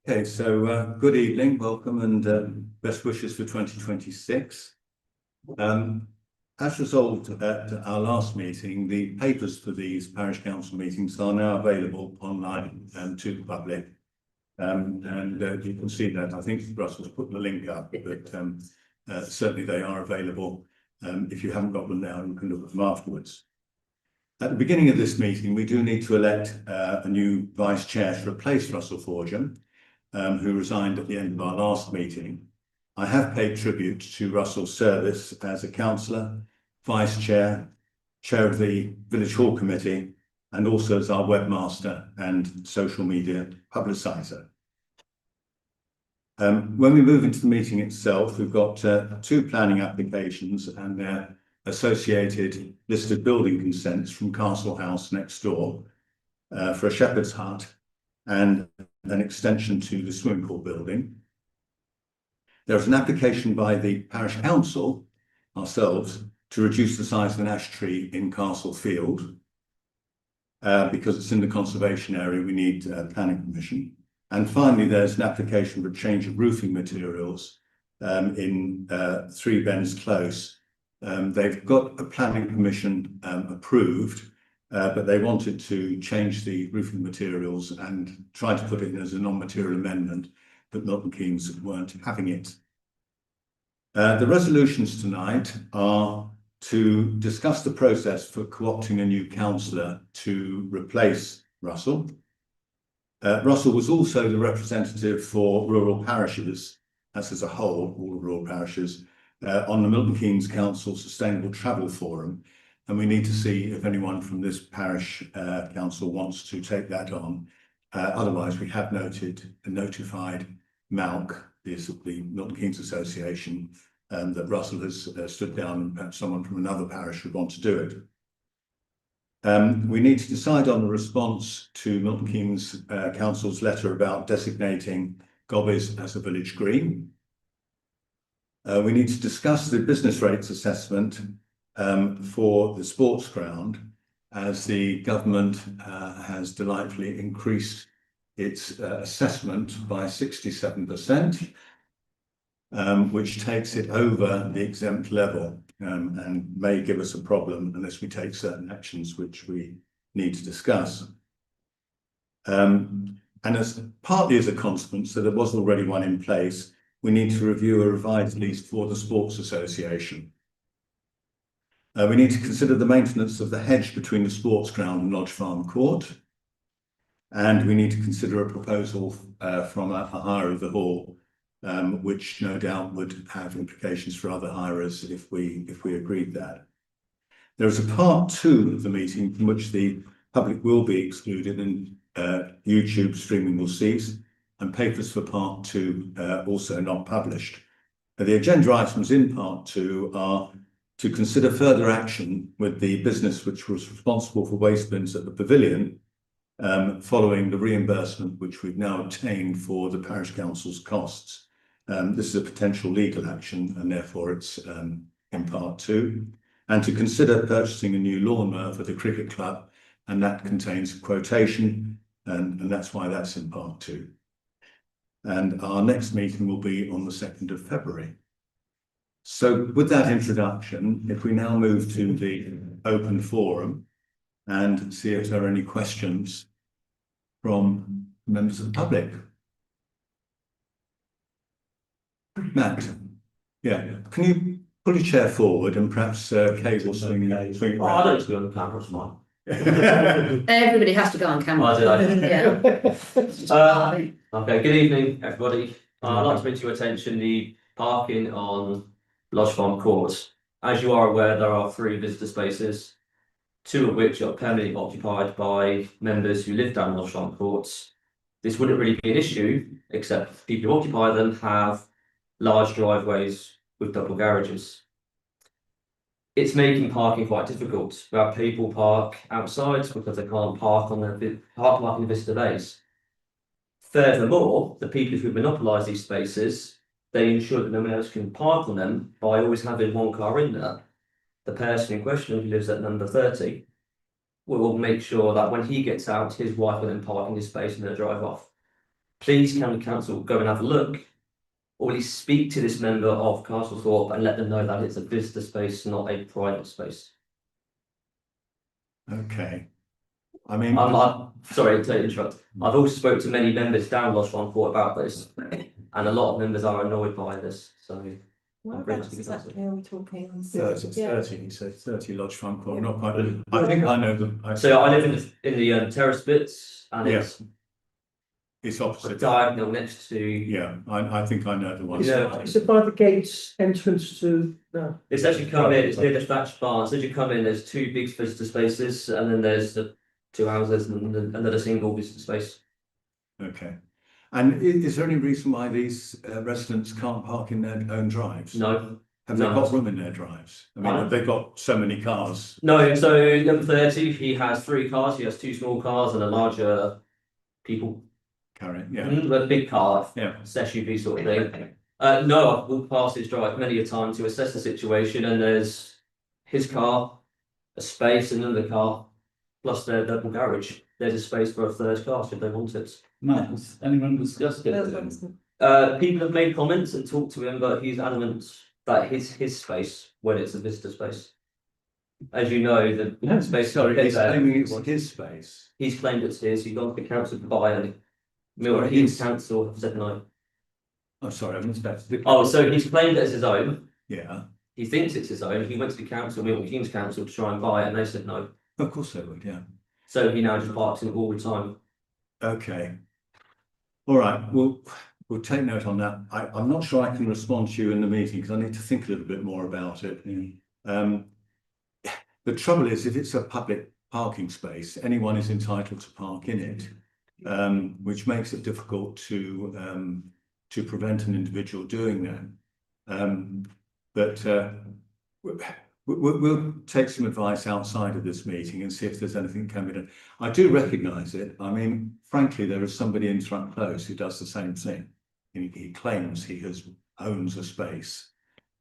Okay, so good evening, welcome, and best wishes for 2026. As resolved at our last meeting, the papers for these parish council meetings are now available online to the public. And you can see that. I think Russell's put the link up, but certainly they are available. If you haven't got them now, you can look at them afterwards. At the beginning of this meeting, we do need to elect a new vice chair to replace Russell Forgham, who resigned at the end of our last meeting. I have paid tribute to Russell's service as a councillor, vice chair, chair of the Village Hall Committee, and also as our webmaster and social media publiciser. When we move into the meeting itself, we've got two planning applications and their associated listed building consents from Castle House next door for a shepherd's hut and an extension to the swimming pool building. There's an application by the Parish Council, ourselves, to reduce the size of an ash tree in Castle Field. Because it's in the conservation area, we need planning permission. And finally, there's an application for a change of roofing materials in 3 Bens Close. They've got a planning permission approved, but they wanted to change the roofing materials and try to put it in as a non-material amendment, but Milton Keynes weren't having it. The resolutions tonight are to discuss the process for co-opting a new councillor to replace Russell. Russell was also the representative for rural parishes, as a whole, all rural parishes, on the Milton Keynes Council Sustainable Travel Forum. And we need to see if anyone from this parish council wants to take that on. Otherwise, we have notified MALC, the Milton Keynes Association, that Russell has stood down and perhaps someone from another parish would want to do it. We need to decide on a response to Milton Keynes Council's letter about designating Gobbies as a village green. We need to discuss the business rates assessment for the sports ground, as the government has delightfully increased its assessment by 67%, which takes it over the exempt level and may give us a problem unless we take certain actions which we need to discuss. And as partly as a consequence, so there was already one in place, we need to review a revised lease for the Sports Association. We need to consider the maintenance of the hedge between the sports ground and Lodge Farm Court. And we need to consider a proposal from a hire of the hall, which no doubt would have implications for other hirers if we agreed that. There is a part 2 of the meeting from which the public will be excluded and YouTube streaming will cease, and papers for part 2 also not published. The agenda items in part 2 are to consider further action with the business which was responsible for waste bins at the pavilion, following the reimbursement which we've now obtained for the parish council's costs. This is a potential legal action and therefore it's in part 2. And to consider purchasing a new lawnmower for the cricket club, and that contains a quotation, and that's why that's in part 2. And our next meeting will be on the 2nd of February. So with that introduction, if we now move to the open forum and see if there are any questions from members of the public. Matt, yeah, can you pull your chair forward and perhaps Kay will swing I don't need to be on the camera, it's fine. Everybody has to go on camera. Oh, did Yeah. Okay, good evening, everybody. I'd like to bring to your attention the parking on Lodge Farm Court. As you are aware, there are 3 visitor spaces, 2 of which are permanently occupied by members who live down Lodge Farm Court. This wouldn't really be an issue, except people who occupy them have large driveways with double garages. It's making parking quite difficult. We have people park outside because they can't park on park in the visitor bays. Furthermore, the people who monopolise these spaces, they ensure that no one else can park on them by always having one car in there. The person in question, who lives at number 30, will make sure that when he gets out, his wife will then park in his space and they'll drive off. please can the council go and have a look, or at least speak to this member of Castlethorpe and let them know that it's a visitor space, not a private space. Okay. I mean, I'm sorry to interrupt. I've also spoke to many members down Loch Farm Court about this, and a lot of members are annoyed by this, so. Whereabouts exactly are we talking? 30, he said 30 Lodge Farm Court, not quite. I think I know them. So I live in the terrace bits, and Yeah. it's It's opposite. diagonal next to. Yeah, I think I know the one. Yeah. Is it by the gates entrance to no? It's actually come in, it's near the thatched barn, so as you come in, there's two big visitor spaces, and then there's the two houses and another single visitor space. Okay. And is there any reason why these residents can't park in their own drives? No, Have they no. got room in their drives? I mean, have they got so many cars? no, so number 30, he has 3 cars, he has 2 small cars and a larger people, Carry, yeah, a big car, yeah. it's SUV sort of thing. No, I've walked past his drive many a time to assess the situation, and there's his car, a space, another car, plus their double garage. There's a space for a third car should they want it. Matt, has anyone discussed it? People have made comments and talked to him, but he's adamant that it's his space when it's a visitor space. As you know, the space. Sorry, he's claiming it's his space. He's claimed it's his. He's gone to the council to buy it. Milton Sorry, Keynes he's- Council have said no. I'm sorry, I missed that. Oh, so he's claimed it as his own. Yeah, He thinks it's his own. He went to the council, Milton Keynes Council, to try and buy it, and they said no. of course they would, yeah. So he now just parks in it all the time. Okay. All right, we'll take note on that. I'm not sure I can respond to you in the meeting because I need to think a little bit more about it. The trouble is, if it's a public parking space, anyone is entitled to park in it, which makes it difficult to prevent an individual doing that. But we'll take some advice outside of this meeting and see if there's anything can be done. I do recognise it. I mean, frankly, there is somebody in Front Close who does the same thing. He claims he owns a space,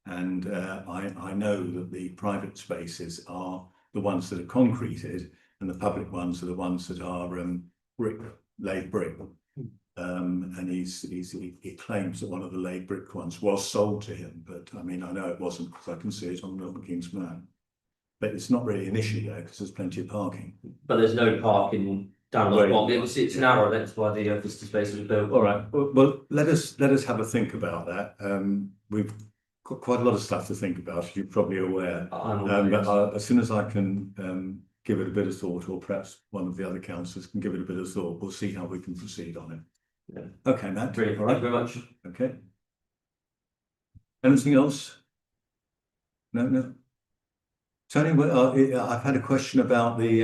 and I know that the private spaces are the ones that are concreted, and the public ones are the ones that are laid brick. And he claims that one of the laid brick ones was sold to him, but I mean, I know it wasn't because I can see it on Milton Keynes map. But it's not really an issue there because there's plenty of parking. But there's no parking down the bottom. It's narrow, that's why the visitor space was built. All right, well, let us have a think about that. We've got quite a lot of stuff to think about, as you're probably aware. But as soon as I can give it a bit of thought, or perhaps one of the other councillors can give it a bit of thought, we'll see how we can proceed on it. Yeah. Okay, Matt. Brilliant. All right. Thank you very much. Okay. Anything else? No. Tony, I've had a question about the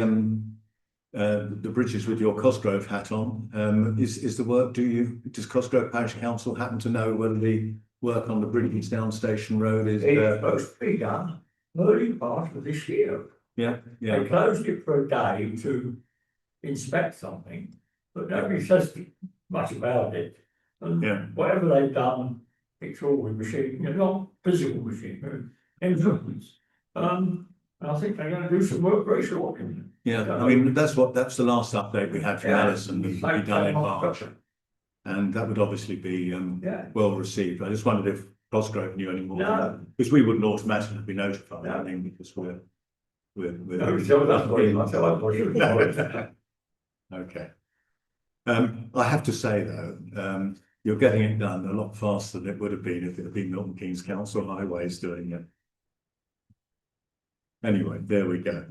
bridges with your Cosgrove hat on. Is the work? Does Cosgrove Parish Council happen to know whether the work on the bridges down Station Road is? It's supposed to be done early part of this year. Yeah. They closed it for a day to inspect something, but nobody says much about it. And Yeah. whatever they've done, it's all with machine, not physical machine, influence. And I think they're going to do some work very shortly. Yeah, I mean, that's the last update we had from Yeah. Alison, that would be done in March. And that would obviously be Yeah. well received. I just wondered if Cosgrove knew any more. No. Because we wouldn't automatically be notified, I No. mean, because we're. No, so that's what it was. I thought you were- Okay. I have to say though, you're getting it done a lot faster than it would have been if it had been Milton Keynes Council Highways doing it. Anyway, there we go.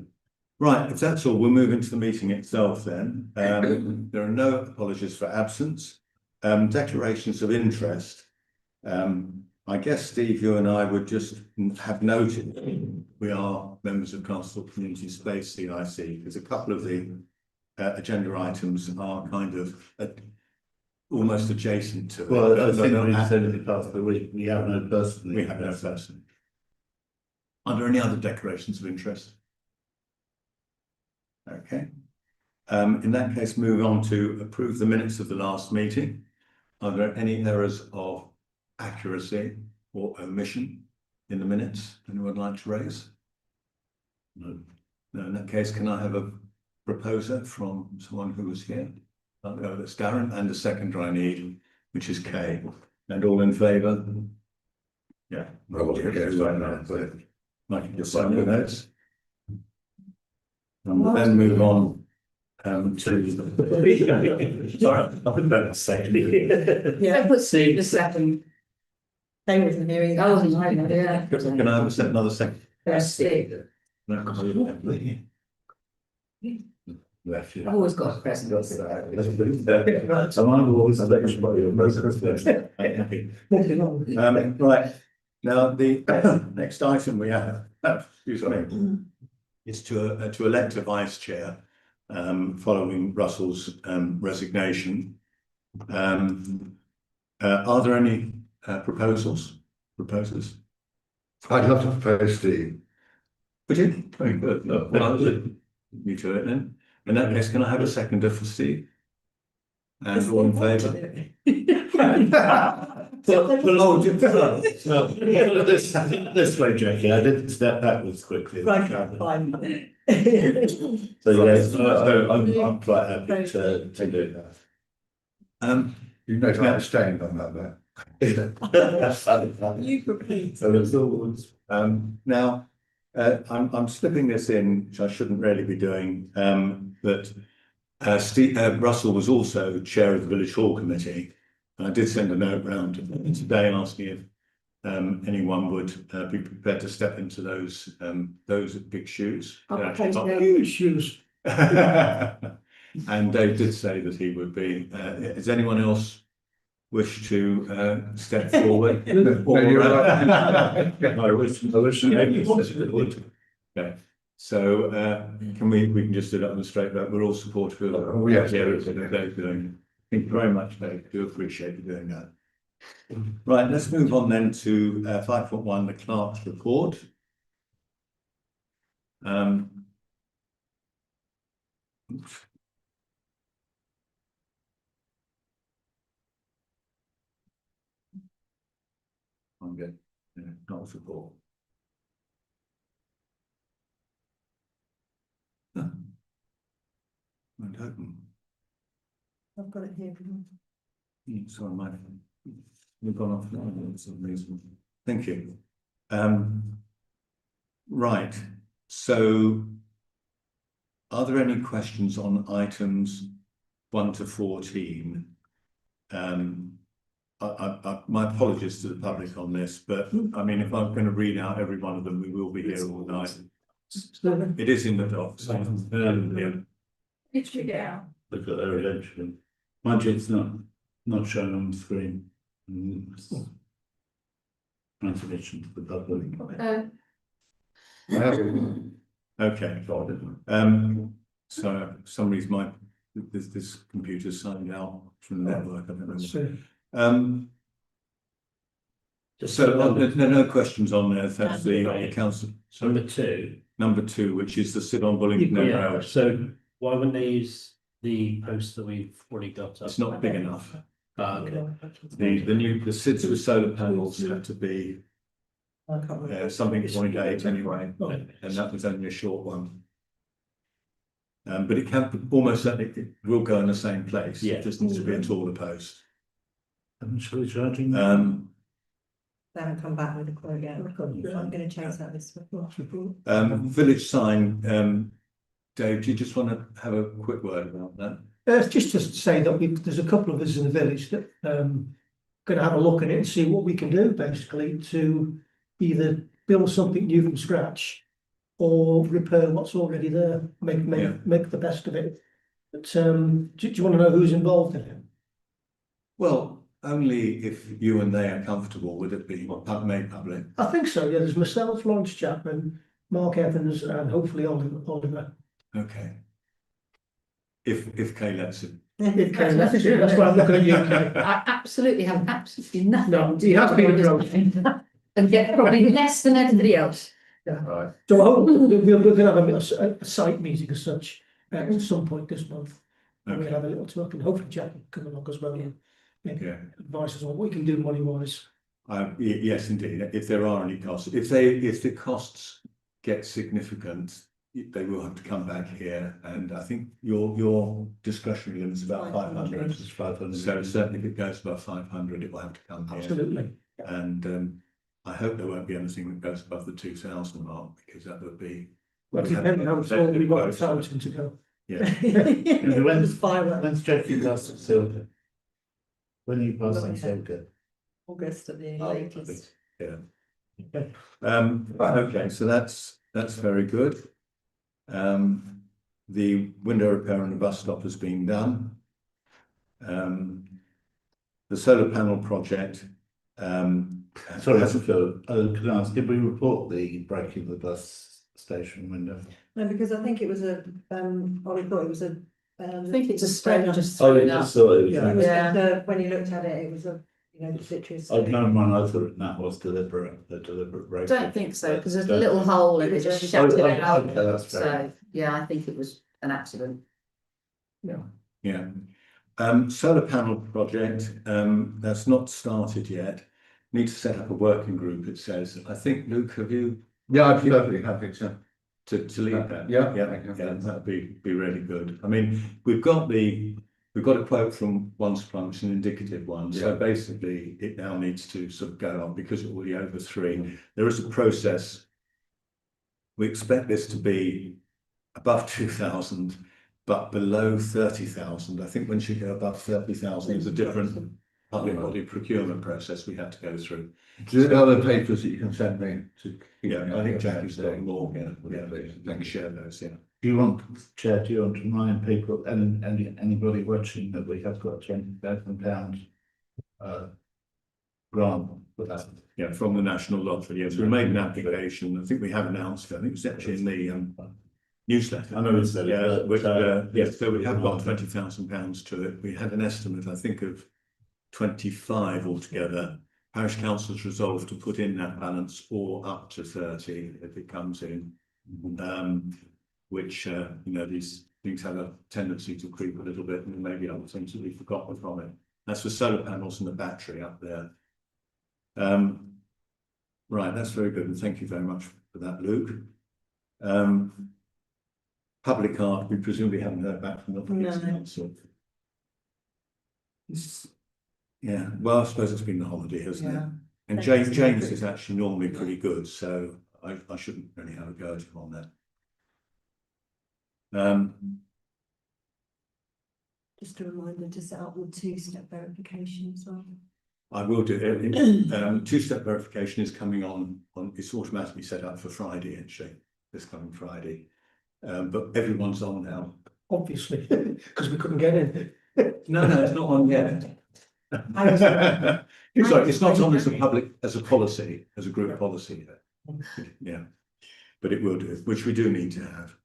Right, if that's all, we'll move into the meeting itself then. There are no apologies for absence. Declarations of interest. I guess, Steve, you and I would just have noted we are members of Castlethorpe Community Space CIC, because a couple of the agenda items are kind of almost adjacent to it. Well, I But think not we at- said in the past that we have no person. we have no person. Are there any other declarations of interest? Okay. In that case, move on to approve the minutes of the last meeting. Are there any errors of accuracy or omission in the minutes anyone would like to raise? No. No, in that case, can I have a proposer from someone who was here? That's Darren, and a seconder I need, which is Kay. And all in favour? Yeah. I can just sign the notes. And we'll then move on to sorry, I wouldn't better say anything. I put Steve the second. They wasn't hearing. I wasn't hiding, yeah. Can I have another second? Steve. Left you. I've always got a present. Right, now the next item we have, excuse me, is to elect a vice chair, following Russell's resignation. Are there any proposals? I'd love to propose Steve. Would you? Very good. Well, you to it then. In that case, can I have a seconder for Steve? And all in favour? This way, Jackie, I didn't step backwards quickly. Right, fine. So yes, I'm quite happy to do that. You know, I abstained on that. You propose. So it's always, Now, I'm slipping this in, which I shouldn't really be doing, that Russell was also chair of the village hall committee. And I did send a note round today asking if anyone would be prepared to step into those big shoes. Huge shoes. And Dave did say that he would be. Does anyone else wish to step forward? I wish maybe would. Okay, so can we can just do that on the straight vote? We're all supportive of Oh, yes. Dave doing. Thank you very much, Dave. Do appreciate you doing that. Right, let's move on then to 5.1, the clerk's report. I'm good. Yeah, not support. Won't open. I've got it here. Sorry, my we've gone off for some reason. Thank you. Right. So, are there any questions on items 1 to 14? My apologies to the public on this, but I mean, if I'm going to read out every one of them, we will be here all night. It is in the docs. It's figured out. Look at their eventually. Mind you, it's not shown on the screen. Transmission to the public. Okay. So for some reason this computer's signed out from the network. I don't know. So there are no questions on there. That's the council. So number two, which is the sit on Bullington Road. So why wouldn't they use the post that we've already got up? It's not big enough. Okay. The SIDS with solar panels have to be something 0.8 anyway, and that was only a short one. But it can almost certainly it will go in the same place. Yeah. It just needs to be a taller post. I'm surely charging. They haven't come back with a quote yet. I'm going to chase that this week. Village sign. Dave, do you just want to have a quick word about that? Just to say that there's a couple of us in the village that going to have a look at it and see what we can do basically to either build something new from scratch or repair what's already there, make the best of it. But do you want to know who's involved in it? Well, only if you and they are comfortable with it being made public. I think so, yeah. There's myself, Lawrence Chapman, Mark Evans, and hopefully Oliver. Okay. If Kay lets it. That's why I'm looking at you, Kay. I absolutely have absolutely nothing. No, he has been approached. And get probably less than everybody else. Right. So I hope we're going to have a site meeting as such at some point this month. And we'll have a little talk and hopefully Jack can come along as well and maybe advise us on what we can do money wise. Yes, indeed. If there are any costs, if the costs get significant, they will have to come back here, and I think your discretionary limit is about 500. It's 500. So certainly if it goes above 500, it will have to come here. Absolutely. And I hope there won't be anything that goes above the 2,000 mark, because that would be. Well, depending how far we got the fountain to go. Yeah, When's fireworks. when's Jackie last at Silver? When are you passing Silver? August at the Oh, latest. yeah. Right, okay, so that's very good. The window repair on the bus stop has been done. The solar panel project, Sorry, can I ask, did we report the breaking of the bus station window? No, because I think it was a, Ollie thought it was a. I think it's a spread spread just Oh, thrown you up. just saw it. Yeah. It was, Yeah. when you looked at it, it was a, you know, literally. I've known one other, and that was deliberate, a deliberate I break. don't think so, because there's a little hole and it just shattered Oh, it out. okay, that's fair. So, yeah, I think it was an accident. yeah. Solar panel project, that's not started yet. Need to set up a working group, it says. I think, Luke, have you Yeah, I'd be perfectly happy to. to lead that? Yeah. Yeah, that'd be really good. I mean, we've got a quote from one supplier, which is an indicative one. So Yeah. basically, it now needs to sort of go on because it will be over 3. There is a process. We expect this to be above 2,000, but below 30,000. I think once you go above 30,000, there's a different public body procurement process we have to go through. Do you have other papers that you can send me to? Yeah, I think Jackie's got more. Yeah, they can share those. Yeah. Do you want, Chair, do you want to remind people and anybody watching that we have got £20,000 grant for that? Yeah, from the National Lottery. Yes, we made an application. I think we have announced it. I think it was actually in the newsletter. I know it's there, Yeah, but, which, yes, so we have got £20,000 to it. We had an estimate, I think, of 25 altogether. Parish Council's resolved to put in that balance or up to 30 if it comes in. Which, you know, these things have a tendency to creep a little bit, and maybe other things that we've forgotten from it. That's for solar panels and the battery up there. Right, that's very good, and thank you very much for that, Luke. Public art, we presumably haven't heard back from the Parish Council. Yeah, well, I suppose it's been the holiday, hasn't it? And James is actually normally pretty good, so I shouldn't really have a go at him on that. Just a reminder to set up the 2-step verification as well. I will do it. 2-step verification is coming on, it's automatically set up for Friday, actually, this coming Friday. But everyone's on now. Obviously, because we couldn't get in. No, it's not on yet. It's not on as a policy, as a group policy yet. Yeah, but it will do, which we do need to have.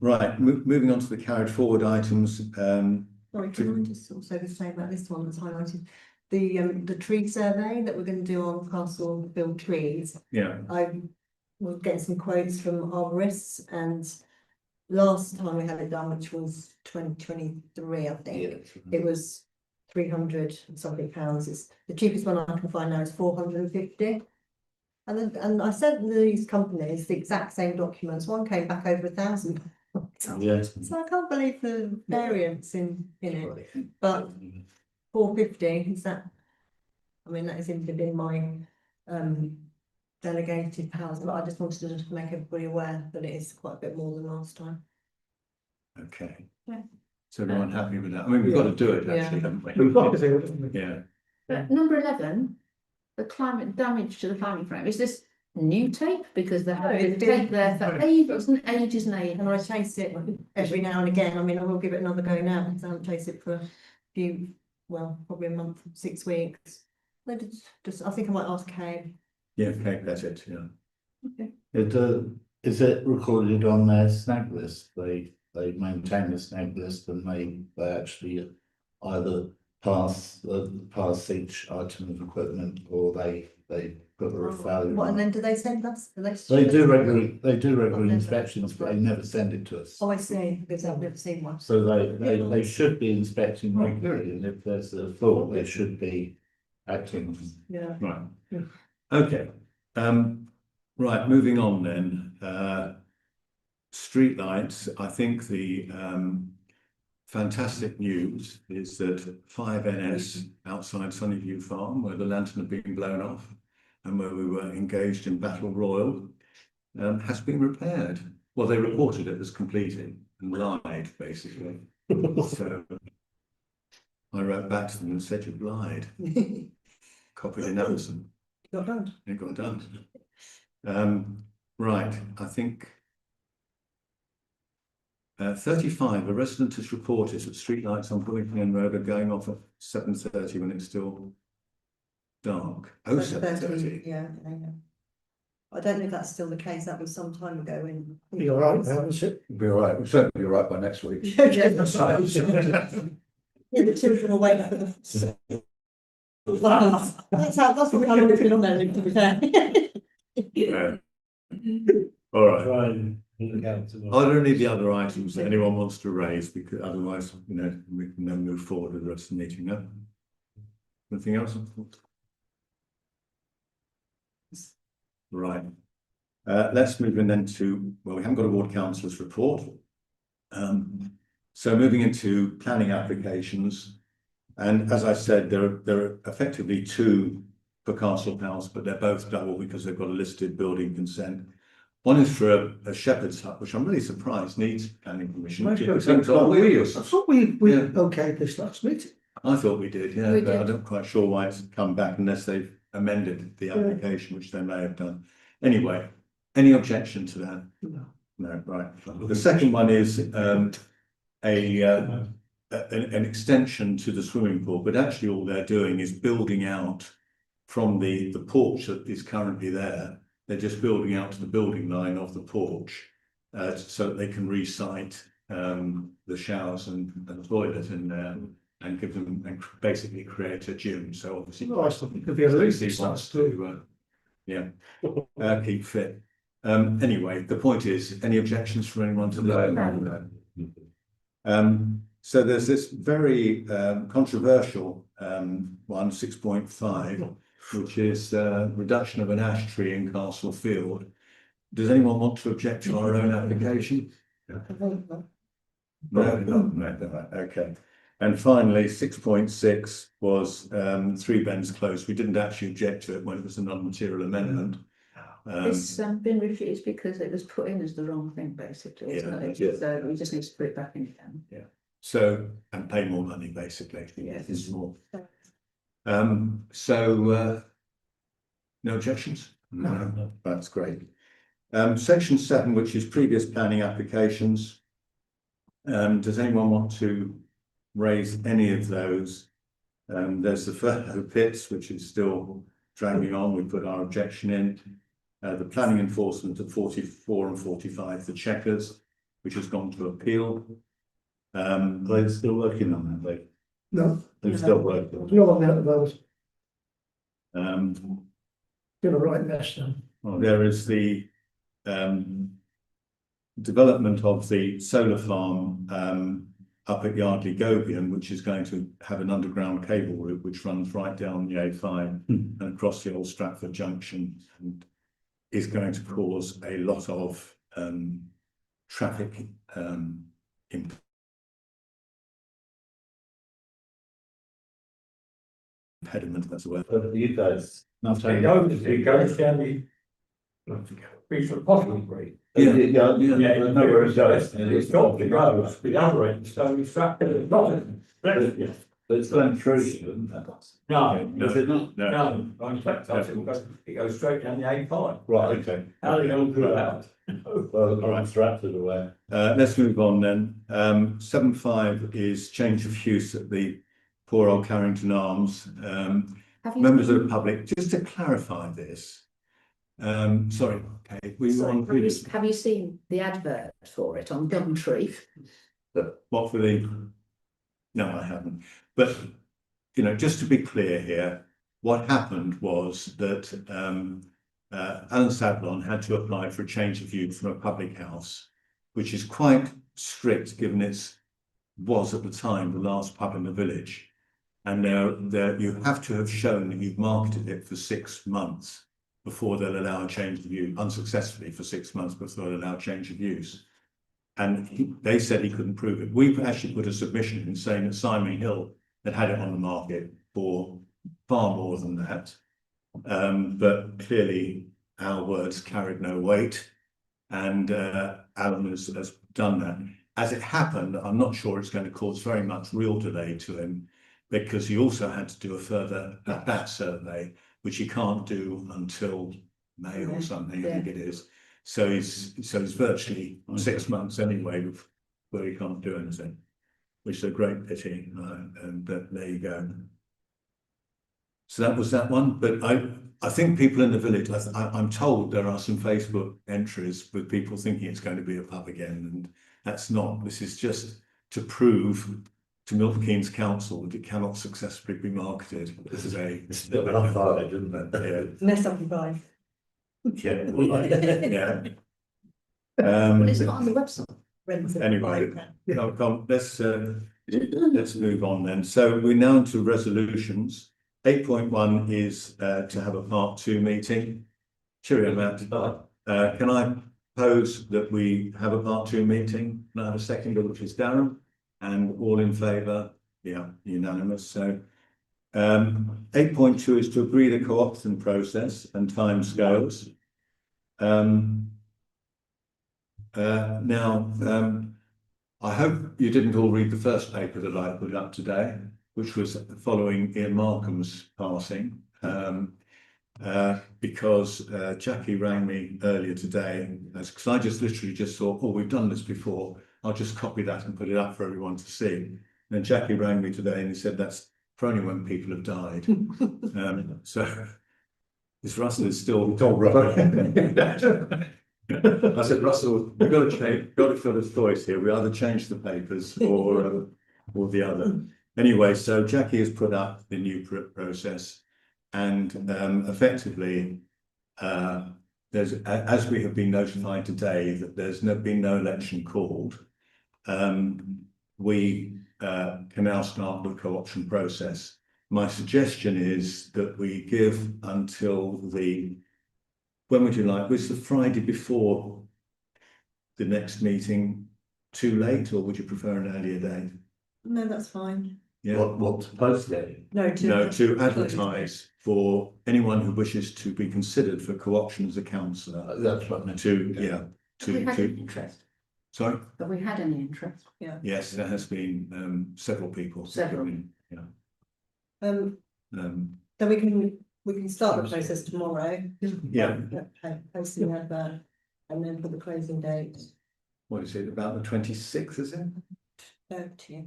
Right, moving on to the carried forward items. Sorry, can I just also say about this one that's highlighted? The tree survey that we're going to do on Castle Build trees. Yeah, I was getting some quotes from arborists, and last time we had it done, which was 2023, I think, it was 300 and something pounds. It's the cheapest one I can find now is 450. And I sent these companies the exact same documents. One came back over 1,000. Yes. So I can't believe the variance in it. But 450 is that? I mean, that is within my delegated powers, but I just wanted to just make everybody aware that it is quite a bit more than last time. okay. Yeah. So everyone happy with that? I mean, we've got to do it, actually, haven't we? We've got to do it, haven't we? Yeah. But number 11, the climate damage to the climbing frame, is this new tape? Because they have it's been tape been- there for ages and ages and ages. And I chase it every now and again. I mean, I will give it another go now because I haven't chased it for a few, well, probably a month, 6 weeks. I think I might ask Kay. Yeah, okay, that's it, yeah. Is it recorded on their snag list? They maintain the snag list, and they actually either pass each item of equipment, or they put a value. What, on and it. then do they send us the list? They do regular inspections, but they never send it to us. Oh, I see, because I've never seen one. So they should be inspecting regularly, and if there's a fault, they should be acting. Yeah. Right. Yeah. Okay. Right, moving on then. streetlights, I think the fantastic news is that 5NS outside Sunnyview Farm, where the lantern had been blown off and where we were engaged in battle royal, has been repaired. Well, they reported it as completed and lied, basically. So I wrote back to them and said, "You've lied." Copied in Amazon. Got done. It got done. Right, I think 35, a resident has reported that streetlights on Bullington Road are going off at 7:30 when it's still dark. Oh, 7:30. Yeah. I don't know if that's still the case. That was some time ago when. Be all right now, is it? Be all right. We'll certainly be all right by next week. Yeah, the children will wake up. That's what we're looking on there, to be fair. Yeah. All right. Try and look out to. Are there any of the other items that anyone wants to raise? Because otherwise, we can then move forward with the rest of the meeting. No? Anything else? Right. Let's move in then to, well, we haven't got a ward councillor's report. So moving into planning applications. And as I said, there are effectively two for Castle House, but they're both double because they've got a listed building consent. One is for a shepherd's hut, which I'm really surprised needs planning permission. Most It of seems them- obvious. I thought we Yeah. okayed this last meeting. I thought we did, yeah, We but I'm did. not quite sure why it's come back unless they've amended the application, which they may have done. Anyway, any objection to that? No. No, right. The second one is an extension to the swimming pool, but actually all they're doing is building out from the porch that is currently there. They're just building out to the building line of the porch so that they can re-site the showers and toilet in there and give them and basically create a gym. So obviously, No, I still think there'd be a little Stacey wants to keep fit. Anyway, the point is, any objections from anyone to that? So there's this very controversial one, 6.5, which is reduction of an ash tree in Castle Field. Does anyone want to object to our own application? No, okay. And finally, 6.6 was 3 Bens Close. We didn't actually object to it when it was a non-material amendment. It's been refused because it was put in as the wrong thing, basically, isn't it? Yeah. So we just need to put it back in again. So, and pay more money, basically. Yes. Is more. So, no objections? No, that's great. Section 7, which is previous planning applications. Does anyone want to raise any of those? There's the Furlough Pits, which is still dragging on. We put our objection in. The planning enforcement of 44 and 45, the Checkers, which has gone to appeal. They're still working on that, No, they're still working. there's no one there at the moment. Um, Been a right mess now. There is the development of the solar farm up at Yardley Gobian, which is going to have an underground cable route which runs right down the A5 and across the old Stratford Junction, and is going to cause a lot of traffic impediment, that's the word. You guys, not It goes down the. Piece of possible grade. Yeah, Yeah, I know where it goes. it's got the roads, the other end, so it's that, it's not. But it's going through, isn't it? No, Is it not? no, I expect that it goes straight down the A5. Right, okay. How are they going to do that? Well, all right, Stratford away. Let's move on then. 7.5 is change of use at the poor old Carrington Arms. Have you Members seen- of the public, just to clarify this. Sorry, Kate, we were sorry, on previous, have you seen the advert for it on Gumtree? what for the? No, I haven't. But, just to be clear here, what happened was that Alan Sablon had to apply for a change of use from a public house, which is quite strict given was at the time the last pub in the village. And there you have to have shown that you've marketed it for 6 months before they'll allow a change of use, unsuccessfully for 6 months before they'll allow change of use. And they said he couldn't prove it. We actually put a submission in saying that Simon Hill had had it on the market for far more than that. But clearly our words carried no weight, and Alan has done that. As it happened, I'm not sure it's going to cause very much real delay to him, because he also had to do a further bat survey, which he can't do until May or something, I think it is. So he's virtually 6 months anyway where he can't do anything, which is a great pity. But there you go. So that was that one. But I think people in the village, I'm told there are some Facebook entries with people thinking it's going to be a pub again, and that's not. This is just to prove to Milton Keynes Council that it cannot successfully be marketed as a. It's a bit rough, isn't it? Yeah. Unless somebody buys. Yeah. Well, it's not on the website. Rents it, Anyway, buy it. let's move on then. So we're now into resolutions. 8.1 is to have a part 2 meeting. Cheerio, Matt. Can I propose that we have a part 2 meeting? Can I have a second, which is Darren? And all in favour? Yeah, unanimous. So 8.2 is to agree the co-option process and timescales. I hope you didn't all read the first paper that I put up today, which was following Ian Markham's passing, because Jackie rang me earlier today, because I just literally just thought, oh, we've done this before, I'll just copy that and put it up for everyone to see. And Jackie rang me today and he said that's for only when people have died. So this Russell is still I said, Russell, we've got to change, got to fill a choice here. We either change the papers or the other. Anyway, so Jackie has put up the new process, and effectively, there's, as we have been notified today, that there's been no election called. We can now start the co-option process. My suggestion is that we give until the. When would you like? Was the Friday before the next meeting too late, or would you prefer an earlier date? No, that's fine. Yeah. What to post it? No, To advertise for anyone who wishes to be considered for co-option as a councillor. That's what I meant. To Have we had any interest? Sorry. Have we had any interest? Yes, there has been several people. Several. Yeah. Then we can start the process tomorrow. Yeah. Post the advert and then for the closing date. What is it? About the 26th, is it? 30.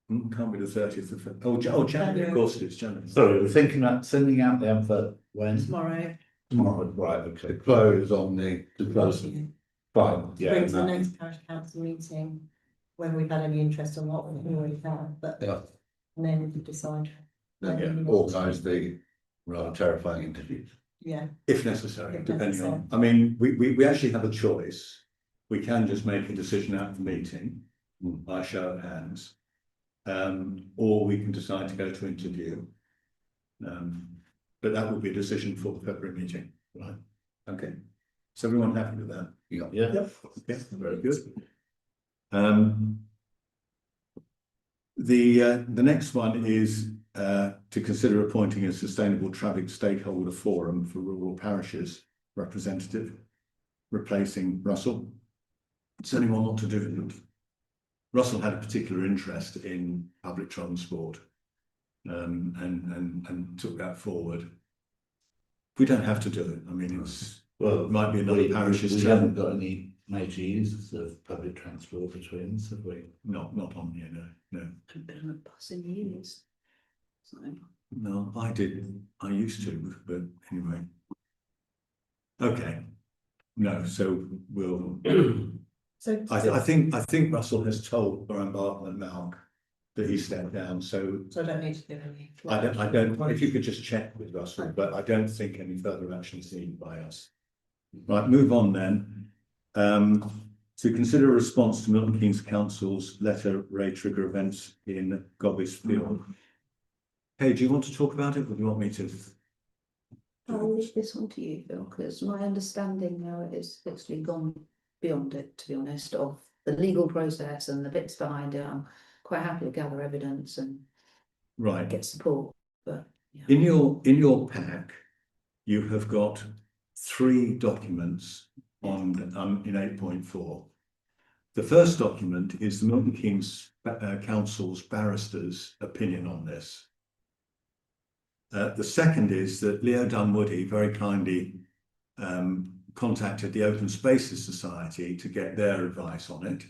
Can't be the 30th of January. Of course it is January. Sorry, we're thinking about sending out the advert when? Tomorrow. Tomorrow, right, okay. Close on the closing. Fine, yeah. Bring to the next parish council meeting, whether we've had any interest or not, we already have, but. Yeah. And then we can decide. Organise the rather terrifying interviews. Yeah. If necessary, If depending necessary. on, I mean, we actually have a choice. We can just make a decision at the meeting by show of hands. Or we can decide to go to interview. But that will be a decision for the February meeting, right? Okay. Is everyone happy with that? Yeah. Yeah, very good. The next one is to consider appointing a Sustainable Travel Stakeholder Forum for rural parishes representative, replacing Russell. Does anyone want to do it? Russell had a particular interest in public transport and took that forward. We don't have to do it. I mean, it might be another parishes. We haven't got any major users of public transport between us, have we? Not on here, no. I've been on a bus in years. So. No, I did. I used to, but anyway. Okay. No, so we'll. So. I think Russell has told Brian Barton and Malk that he stepped down. So I don't need to do any. I don't. If you could just check with Russell, but I don't think any further action is needed by us. Right, move on then. To consider a response to Milton Keynes Council's letter Ray trigger events in Gobbisfield. Hey, do you want to talk about it, or do you want me to? I'll leave this one to you, Phil, because my understanding now is actually gone beyond it, to be honest, of the legal process and the bits behind it. I'm quite happy to gather evidence and Right. get support, but yeah. In your pack, you have got 3 documents on in 8.4. The first document is the Milton Keynes Council's barrister's opinion on this. The second is that Leo Dunwoody very kindly contacted the Open Spaces Society to get their advice on it.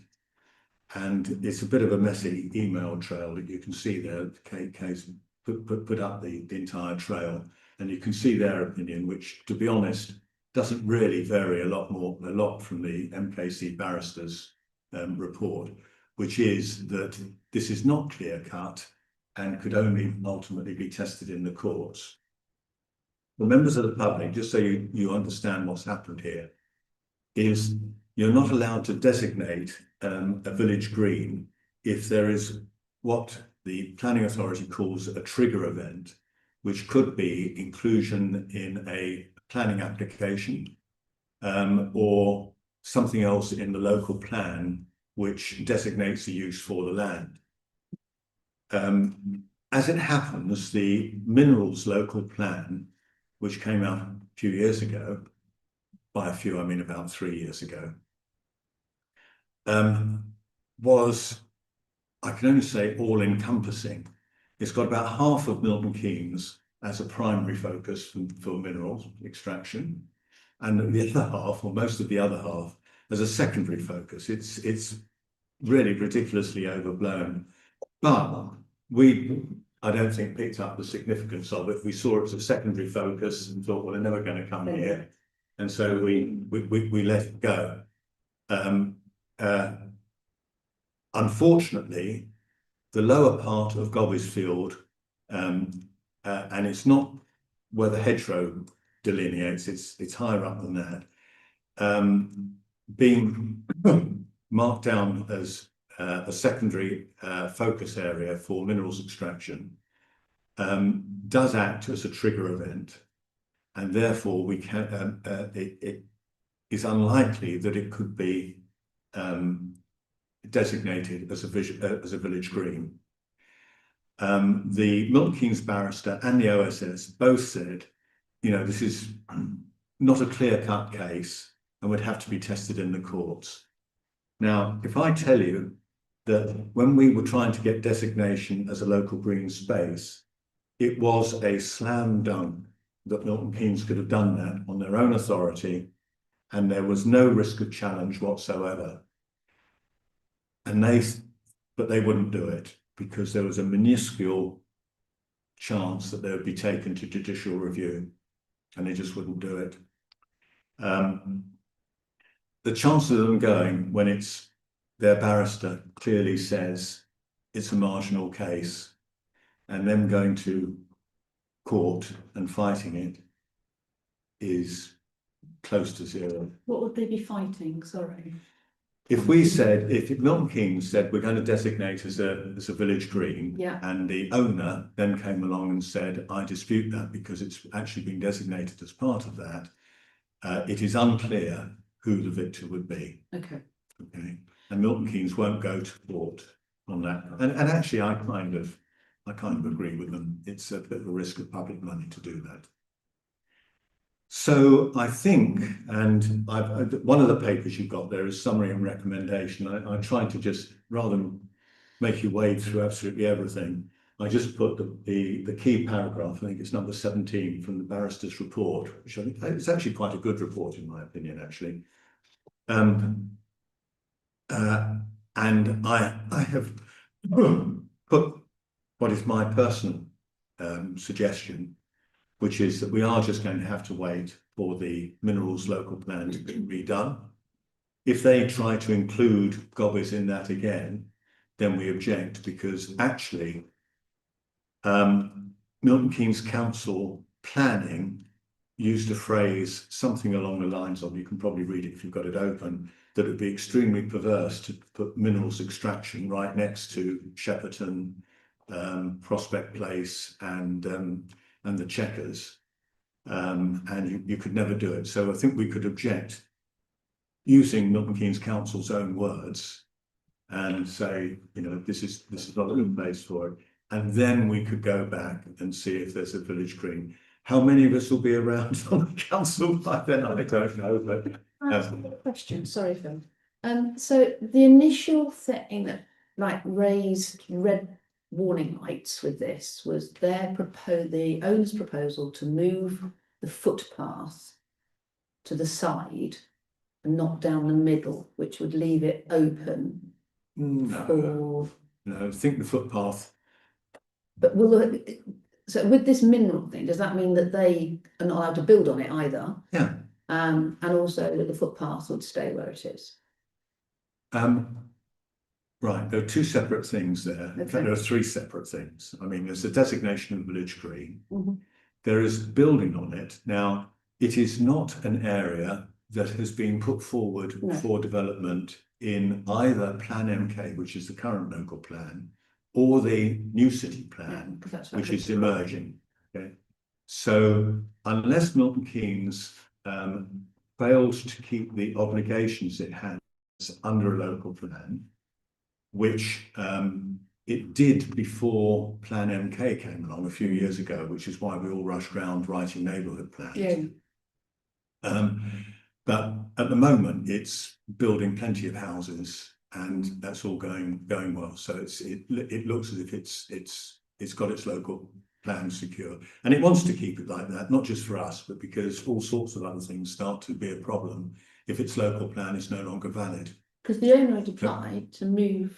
And it's a bit of a messy email trail that you can see there. Kay's put up the entire trail, and you can see their opinion, which, to be honest, doesn't really vary a lot from the MKC barrister's report, which is that this is not clear cut and could only ultimately be tested in the courts. The members of the public, just so you understand what's happened here, is you're not allowed to designate a village green if there is what the planning authority calls a trigger event, which could be inclusion in a planning application or something else in the local plan which designates the use for the land. As it happens, the minerals local plan, which came out a few years ago, by a few I mean about 3 years ago, was, I can only say, all-encompassing. It's got about half of Milton Keynes as a primary focus for minerals extraction, and the other half, or most of the other half, as a secondary focus. It's really ridiculously overblown, but I don't think picked up the significance of it. We saw it as a secondary focus and thought, well, they're never going to come here, and so we let it go. Unfortunately, the lower part of Gobbiesfield, and it's not where the hedgerow delineates, it's higher up than that, being marked down as a secondary focus area for minerals extraction, does act as a trigger event, and therefore we can it is unlikely that it could be designated as a village green. The Milton Keynes barrister and the OSS both said, you know, this is not a clear-cut case and would have to be tested in the courts. Now, if I tell you that when we were trying to get designation as a local green space, it was a slam dunk that Milton Keynes could have done that on their own authority, and there was no risk of challenge whatsoever. But they wouldn't do it because there was a minuscule chance that they would be taken to judicial review, and they just wouldn't do it. The chance of them going when it's their barrister clearly says it's a marginal case, and them going to court and fighting it is close to zero. What would they be fighting? Sorry. If we said, if Milton Keynes said we're going to designate as a village green, Yeah. and the owner then came along and said, I dispute that because it's actually been designated as part of that, it is unclear who the victor would be. Okay. Okay, and Milton Keynes won't go to court on that. And actually, I kind of agree with them. It's a bit of a risk of public money to do that. So I think, and one of the papers you've got there is summary and recommendation. I tried to just, rather than make you wade through absolutely everything, I just put the key paragraph, I think it's number 17 from the barrister's report, which I think it's actually quite a good report in my opinion, actually. And I have put what is my personal suggestion, which is that we are just going to have to wait for the minerals local plan to be redone. If they try to include Gobbies in that again, then we object, because actually Milton Keynes Council planning used a phrase, something along the lines of, you can probably read it if you've got it open, that it would be extremely perverse to put minerals extraction right next to Shepperton, Prospect Place and the Chequers, and you could never do it. So I think we could object using Milton Keynes Council's own words and say, you know, this is not a good place for it. And then we could go back and see if there's a village green. How many of us will be around on the council by then? I don't know, but Question, sorry, Phil. So the initial thing that like raised red warning lights with this was the owner's proposal to move the footpath to the side and not down the middle, which would leave it open for. No, I think the footpath. But so with this mineral thing, does that mean that they are not allowed to build on it either? Yeah. And also that the footpath would stay where it is? Right, there are two separate things there. In fact, Okay. there are three separate things. I mean, there's the designation of village green. Mhm. There is building on it. Now, it is not an area that has been put forward No. for development in either Plan MK, which is the current local plan, or the new city plan, Because that's what which I is think. emerging. Okay, so unless Milton Keynes failed to keep the obligations it has under a local plan, which it did before Plan MK came along a few years ago, which is why we all rushed around writing neighbourhood plans. Yeah. But at the moment, it's building plenty of houses, and that's all going well. So it looks as if it's got its local plan secure, and it wants to keep it like that, not just for us, but because all sorts of other things start to be a problem if its local plan is no longer valid. Because the owner had applied to move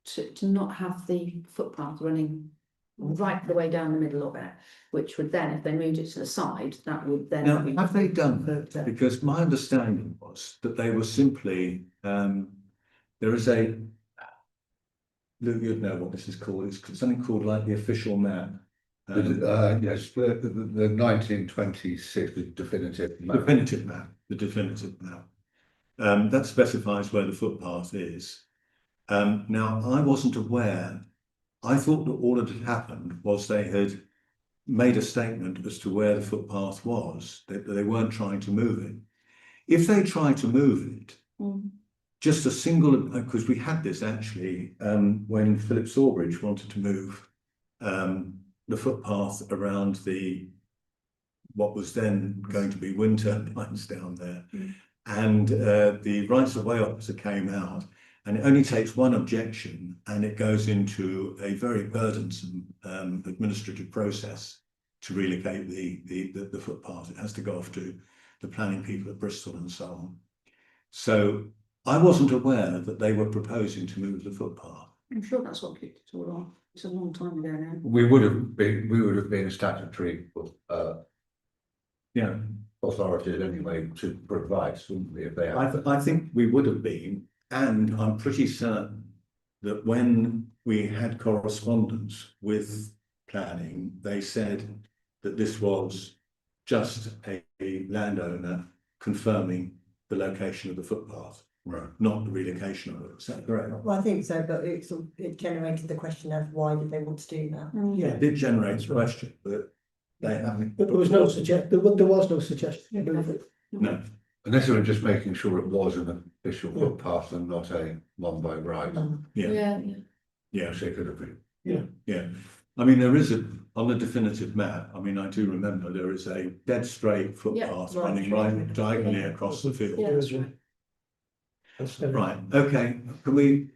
to not have the footpath running right the way down the middle of it, which would then, if they moved it to the side, that would then. Now, be- have they done that? Because my understanding was that they were simply, there is a, Luke, you'd know what this is called, it's something called like the official map. Yes, the 1926 definitive map. The definitive map. That specifies where the footpath is. Now, I wasn't aware, I thought that all that had happened was they had made a statement as to where the footpath was, that they weren't trying to move it. If they try to move it, just a single, because we had this actually when Philip Sawbridge wanted to move the footpath around what was then going to be wind turbines down there. And the rights of way officer came out, and it only takes one objection and it goes into a very burdensome administrative process to relocate the footpath. It has to go off to the planning people at Bristol and so on. So I wasn't aware that they were proposing to move the footpath. I'm sure that's what kicked it all off. It's a long time ago now. We would have been statutory Yeah, authorities anyway to provide, wouldn't we, if they had. I think we would have been, and I'm pretty certain that when we had correspondence with planning, they said that this was just a landowner confirming the location of the footpath, Right. not the relocation of it. Is that correct? Well, I think so, but it generated the question of why did they want to do that? Yeah, it did generate a question, but they haven't. But there was no there was no suggestion to move it. No. Unless they were just making sure it was an official footpath and not a one by right. Yeah. Yeah. Which it could have been. Yeah, I mean, there is on the definitive map, I mean, I do remember there is a dead straight footpath right. running right diagonally across the field. Yeah, that's right. Right, okay, can we,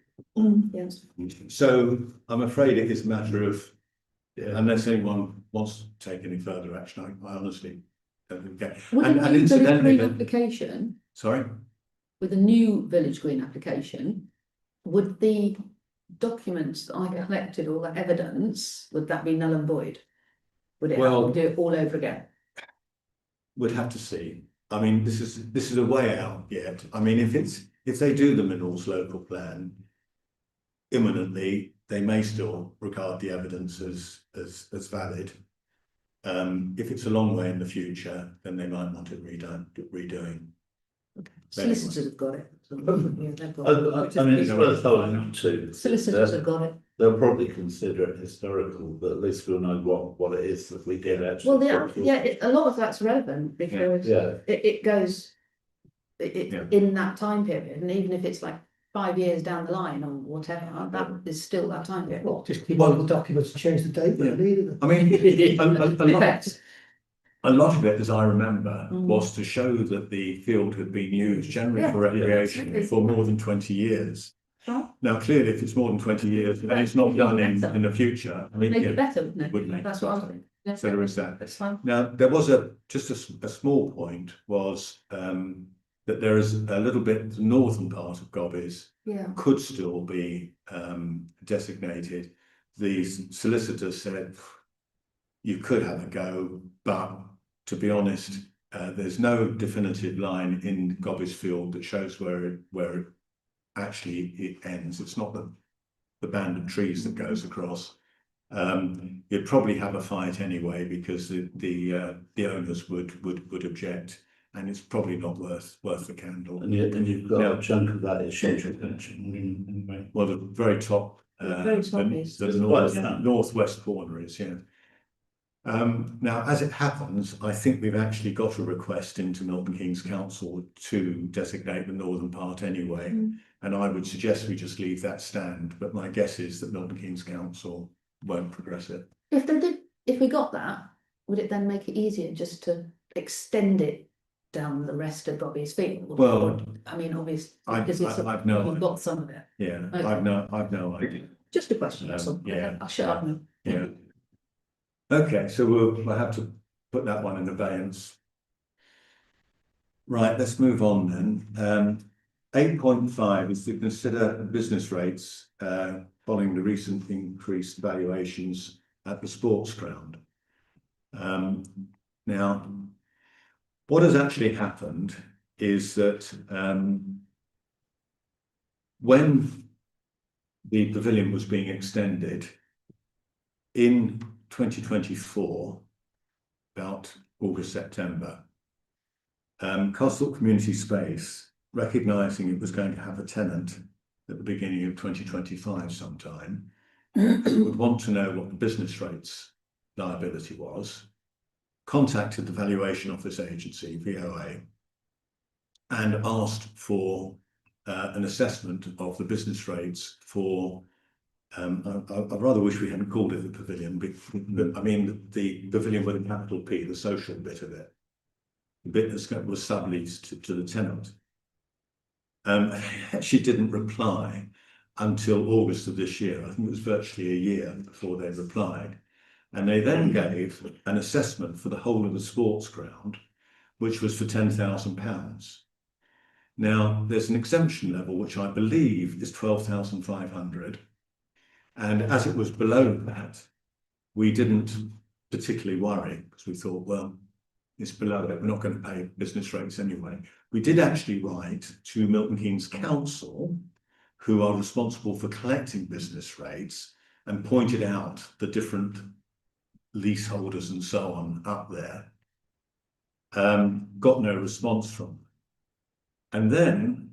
Yes. so I'm afraid it is a matter of, unless anyone wants to take any further action, I honestly don't think we can. Would And a new village incidentally, green application, sorry, with a new village green application, would the documents that I collected, all that evidence, would that be null and void? Would it have Well- to do it all over again? we'd have to see. I mean, this is a way out yet. I mean, if they do the minerals local plan imminently, they may still regard the evidence as valid. If it's a long way in the future, then they might want it redoing. Solicitors have got it. So, yeah, they've got it. I mean, it's worth holding on to. Solicitors have got it. They'll probably consider it historical, but at least we'll know what it is that we did actually. Well, a lot of that's relevant because Yeah, it goes Yeah. in that time period, and even if it's like 5 years down the line or whatever, that is still that time period. Well, just keep on the documents to change the date when needed. I mean, Effects. a lot of it, as I remember, Mm. was to show that the field had been used generally Yeah, for recreation absolutely. for more than 20 years. Right. Now, clearly, if it's more than 20 years and it's not done in the future, I mean, Make yeah, it better, wouldn't it? would make That's it what I'm better. saying. Yeah, So there is that. That's fine. Now, there was just a small point was that there is a little bit, the northern part of Gobbies Yeah. could still be designated. The solicitor said you could have a go, but to be honest, there's no definitive line in Gobbies Field that shows where it actually it ends. It's not the band of trees that goes across. You'd probably have a fight anyway because the owners would object, and it's probably not worth the candle. And you've got a chunk of that is scheduled anyway. Well, the very top, Very top is- the northwest corner is, yeah. Now, as it happens, I think we've actually got a request into Milton Keynes Council to designate the northern part anyway. And I would suggest we just leave that stand, but my guess is that Milton Keynes Council won't progress it. If we got that, would it then make it easier just to extend it down the rest of Bobby's Field? Well, I mean, obviously, I've no you've idea. got some of it. Yeah, Okay. I've no idea. Just a question, that's all. Yeah. I'll shut up now. Yeah. Okay, so we'll have to put that one in abeyance. Right, let's move on then. 8.5 is to consider business rates following the recent increased valuations at the sports ground. Now, what has actually happened is that when the pavilion was being extended in 2024, about August, September, Castlethorpe Community Space, recognising it was going to have a tenant at the beginning of 2025 sometime, would want to know what the business rates liability was, contacted the valuation office agency, VOA, and asked for an assessment of the business rates for I rather wish we hadn't called it the pavilion, but I mean the pavilion with a capital P, the social bit of it, the bit that was subleased to the tenant. She didn't reply until August of this year. I think it was virtually a year before they replied. And they then gave an assessment for the whole of the sports ground, which was for £10,000. Now, there's an exemption level, which I believe is 12,500. And as it was below that, we didn't particularly worry because we thought, well, it's below it. We're not going to pay business rates anyway. We did actually write to Milton Keynes Council, who are responsible for collecting business rates, and pointed out the different leaseholders and so on up there. Got no response from them. And then,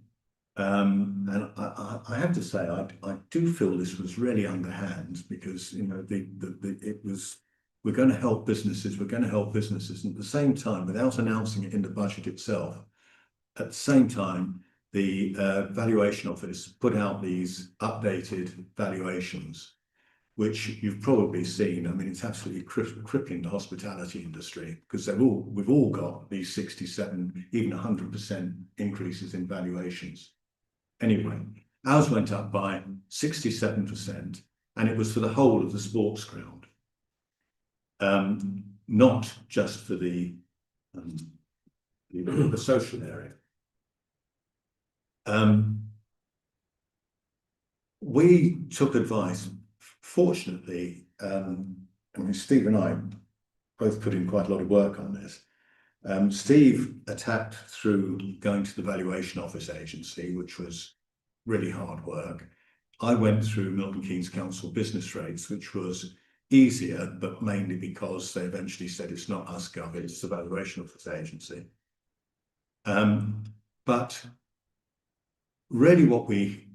and I have to say, I do feel this was really underhand because, you know, it was, we're going to help businesses, and at the same time, without announcing it in the budget itself, at the same time, the valuation office put out these updated valuations, which you've probably seen. I mean, it's absolutely crippling the hospitality industry because we've all got these 67, even 100% increases in valuations. Anyway, ours went up by 67%, and it was for the whole of the sports ground, not just for the social area. We took advice. Fortunately, I mean, Steve and I both put in quite a lot of work on this. Steve attacked through going to the valuation office agency, which was really hard work. I went through Milton Keynes Council business rates, which was easier, but mainly because they eventually said it's not us, Gov, it's the valuation office agency. But really what we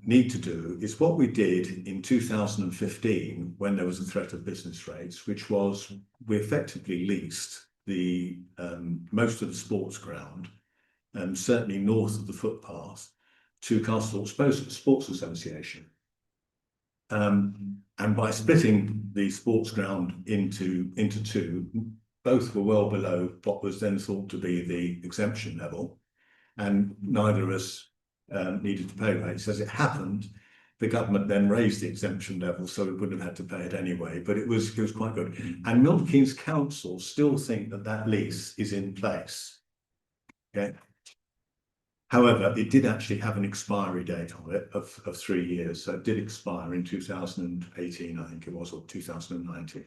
need to do is what we did in 2015 when there was a threat of business rates, which was we effectively leased the most of the sports ground certainly north of the footpath, to Castlethorpe Sports Association. And by splitting the sports ground into two, both were well below what was then thought to be the exemption level, and neither of us needed to pay rates. As it happened, the government then raised the exemption level, so we wouldn't have had to pay it anyway. But it was quite good. And Milton Keynes Council still think that that lease is in place. Okay. However, it did actually have an expiry date on it of 3 years. So it did expire in 2018, I think it was, or 2019.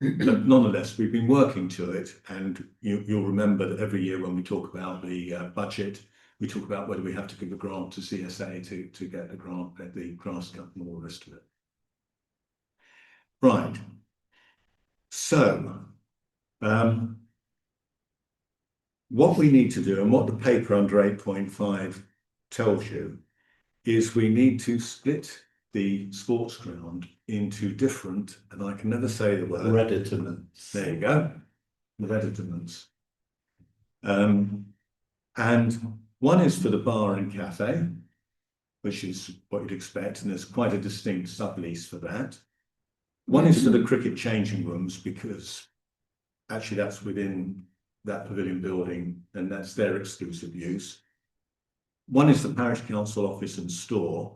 But nonetheless, we've been working to it, and you'll remember that every year when we talk about the budget, we talk about whether we have to give a grant to CSA to get the grant, get the grass cut and all the rest of it. Right. So, what we need to do, and what the paper under 8.5 tells you, is we need to split the sports ground into different, and I can never say the word. Reditaments. There you go. Reditaments. And one is for the bar and cafe, which is what you'd expect, and there's quite a distinct sublease for that. One is for the cricket changing rooms, because actually that's within that pavilion building, and that's their exclusive use. One is the Parish Council office and store.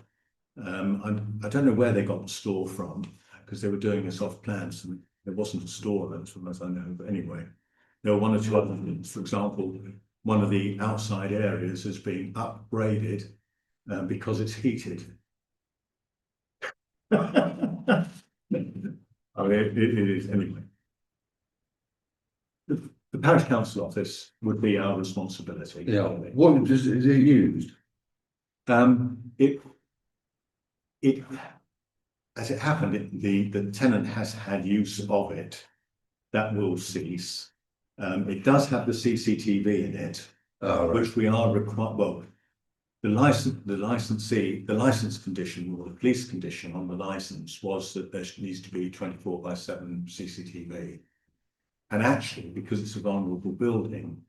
I don't know where they got the store from, because they were doing this off plan, so there wasn't a store as far as I know. But anyway, there were one or two other things. For example, one of the outside areas has been upgraded because it's heated. I mean, it is anyway. The Parish Council office would be our responsibility. Yeah, what is it used? It as it happened, the tenant has had use of it. That will cease. It does have the CCTV in it, Oh, right. which we are required. Well, the license condition, or the police condition on the license, was that there needs to be 24/7 CCTV. And actually, because it's a vulnerable building,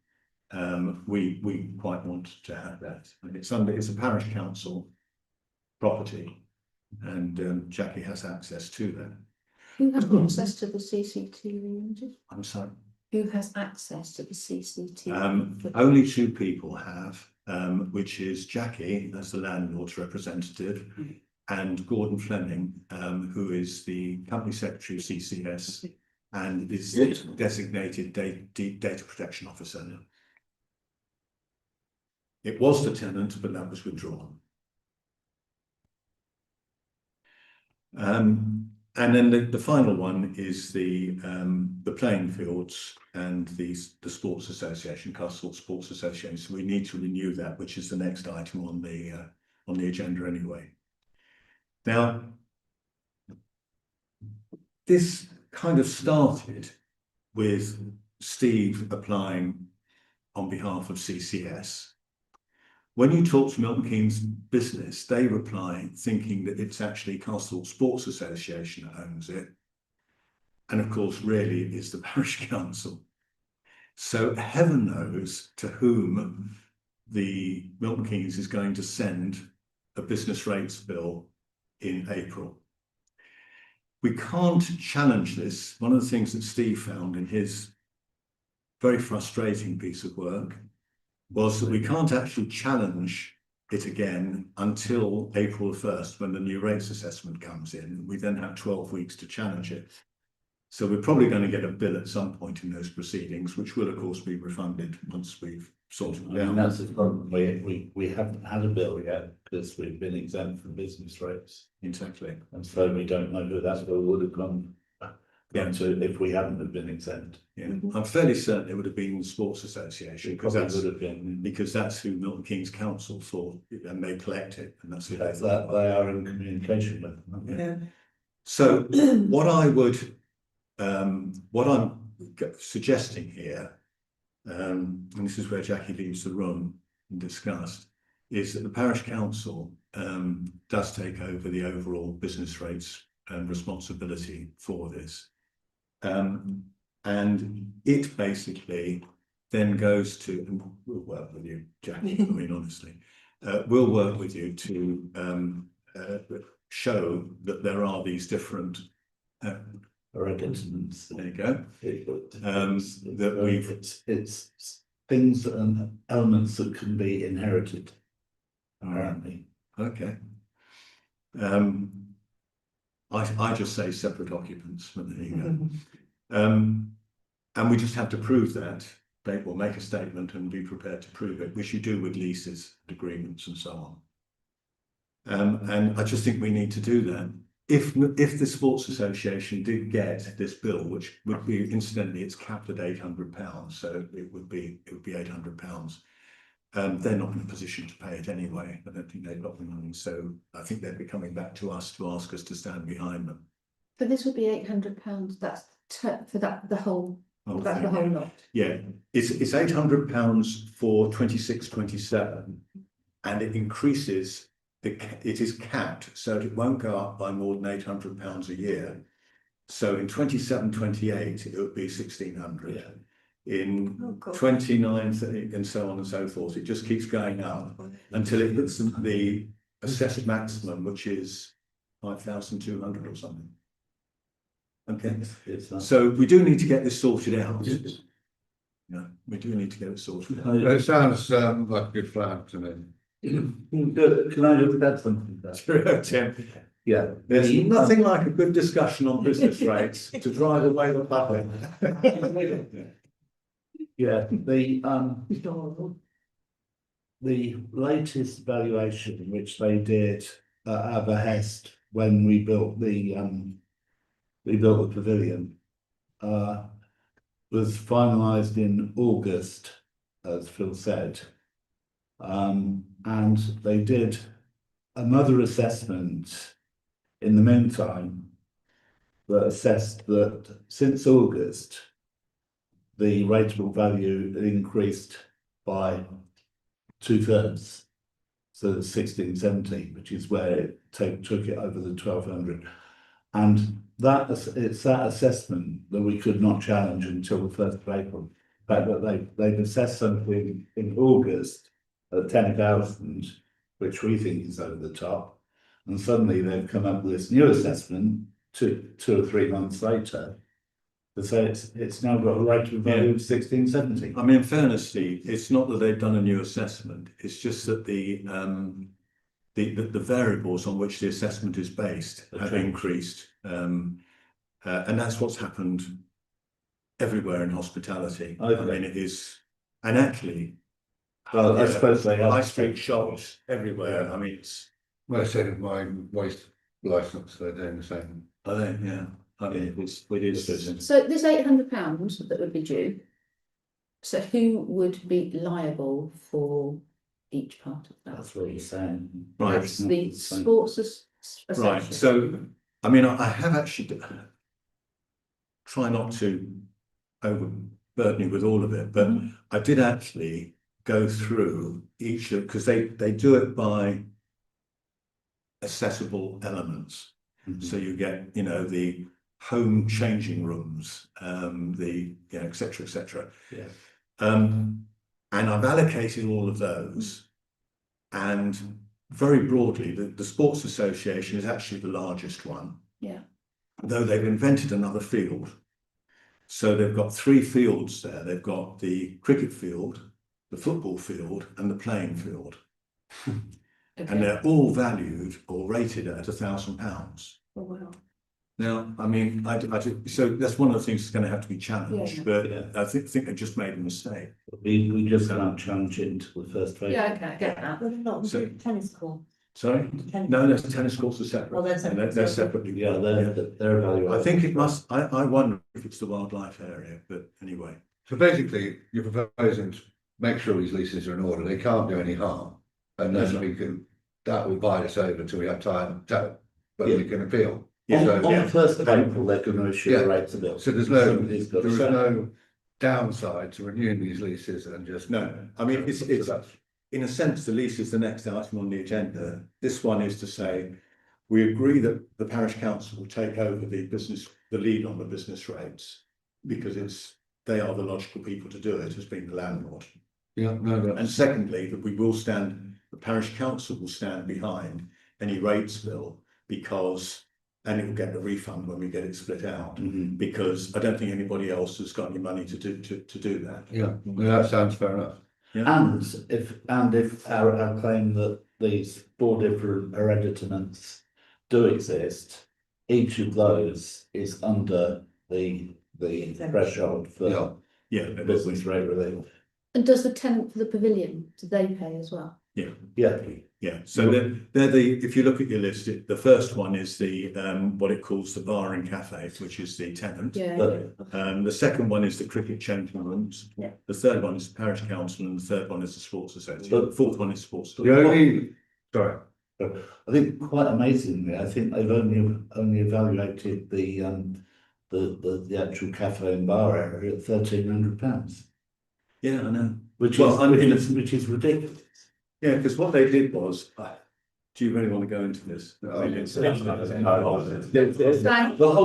we quite want to have that. And it's a parish council property, and Jackie has access to that. Who has access to the CCTV images? I'm sorry. Who has access to the CCTV? Only two people have, which is Jackie as the landlord's representative, and Gordon Fleming, who is the company secretary of CCS and is the designated data protection officer. It was the tenant, but that was withdrawn. And then the final one is the playing fields and the sports association, Castlethorpe Sports Association. So we need to renew that, which is the next item on the agenda anyway. Now, this kind of started with Steve applying on behalf of CCS. When you talk to Milton Keynes business, they reply thinking that it's actually Castlethorpe Sports Association that owns it. And of course, really, it's the Parish Council. So heaven knows to whom the Milton Keynes is going to send a business rates bill in April. We can't challenge this. One of the things that Steve found in his very frustrating piece of work was that we can't actually challenge it again until April 1st, when the new rates assessment comes in. We then have 12 weeks to challenge it. So we're probably going to get a bill at some point in those proceedings, which will of course be refunded once we've sorted it out. And that's the problem, we haven't had a bill yet because we've been exempt from business rates. Exactly. And so we don't know who that bill would have gone to if we hadn't have been exempt. Yeah, I'm fairly certain it would have been the Sports Association, It probably would have been. because that's who Milton Keynes Council thought, and they collect it, and that's who they That thought. they are in communication with them. Yeah. Yeah. So what I'm suggesting here, and this is where Jackie leaves the room and discussed, is that the Parish Council does take over the overall business rates and responsibility for this. And it basically then goes to, and we'll work with you, Jackie, I mean, honestly, we'll work with you to show that there are these different, Hereditants. there you go, that we've, It's things and elements that can be inherited. Apparently. okay. I just say separate occupants, but there you go. And we just have to prove that. They will make a statement and be prepared to prove it, which you do with leases, agreements and so on. And I just think we need to do that. If the Sports Association did get this bill, which would be, incidentally, it's capped at £800, so it would be £800. They're not in a position to pay it anyway. I don't think they've got the money, so I think they'd be coming back to us to ask us to stand behind them. But this would be £800, that's for that, the whole, Oh, that's the whole lot. Yeah, it's £800 for 26-27, and it increases. It is capped, so it won't go up by more than £800 a year. So in 27-28, it would be 1,600. In 29 and so on and so forth, it just keeps going up until it hits the assessed maximum, which is 5,200 or something. Okay, so we do need to get this sorted out. Yeah, we do need to get it sorted out. It sounds like a good plan to me. Can I just add something there? True, Tim. Yeah. There's nothing like a good discussion on business rates to drive away the public. Yeah, the latest valuation which they did at our behest when we built the pavilion was finalised in August, as Phil said. And they did another assessment in the meantime that assessed that since August, the rateable value increased by 2/3. So it's 1670, which is where it took it over the 1,200. And it's that assessment that we could not challenge until the 1st of April. The fact that they've assessed something in August at 10,000, which we think is over the top, and suddenly they've come up with this new assessment two or 3 months later. So it's now got a rateable value of 1670. I mean, in fairness, Steve, it's not that they've done a new assessment. It's just that the variables on which the assessment is based have increased, and that's what's happened everywhere in hospitality. I mean, it is, and actually, Well, I suppose they are. high street shops everywhere. Yeah. I mean, it's. Well, I said my waste licence, they're doing the same. I think, yeah. I mean, it is. So this £800 that would be due, so who would be liable for each part of that? That's what you're saying. Right. That's the Sports Association. Right, so, I mean, I have actually try not to overburden you with all of it, but I did actually go through each of, because they do it by accessible elements. So you get, you know, the home changing rooms, et cetera, et cetera. Yeah. And I've allocated all of those, and very broadly, the Sports Association is actually the largest one. Yeah. Though they've invented another field. So they've got 3 fields there. They've got the cricket field, the football field, and the playing field. Okay. And they're all valued or rated at £1,000. Oh, wow. Now, I mean, so that's one of the things that's going to have to be challenged, Yeah. but Yeah. I think they just made a mistake. We just can't challenge it until the 1st of April. Yeah, okay, I get that. Well, not So- the tennis court. Sorry? Tennis- No, the tennis courts are separate. Oh, they're separate. They're separately. Yeah, they're evaluated. I think it must, I wonder if it's the wildlife area, but anyway. So basically, you're proposing to make sure these leases are in order, they can't do any harm. And then we can, that will bide us over till we have time to, whether we can appeal. Yeah. So- On the 1st of April, they're going to issue Yeah. a rate bill. So there's no downside to renewing these leases and just. No, I mean, it's, So that's- in a sense, the lease is the next item on the agenda. This one is to say, we agree that the parish council will take over the lead on the business rates, because it's they are the logical people to do it, as being the landlord. Yeah, no, And secondly, that the parish council will stand behind any rates bill because, and it will get the refund when we get it split out. Because I don't think anybody else has got any money to do that. yeah, that sounds fair enough. And if our claim that these 4 different hereditaments do exist, each of those is under the threshold for Yeah, business rate relief. And does the tenant for the pavilion, do they pay as well? Yeah. yeah. So they're if you look at your list, the first one is the what it calls the bar and cafe, which is the tenant. Yeah. The second one is the cricket champions. Yeah. The third one is the parish council, and the third one is the sports association. The fourth one is sports. The only, sorry, I think quite amazingly, I think they've only evaluated the actual cafe and bar area at £1,300, Yeah, I know. which Well, which is ridiculous. Yeah, because what they did was, do you really want to go into this? The whole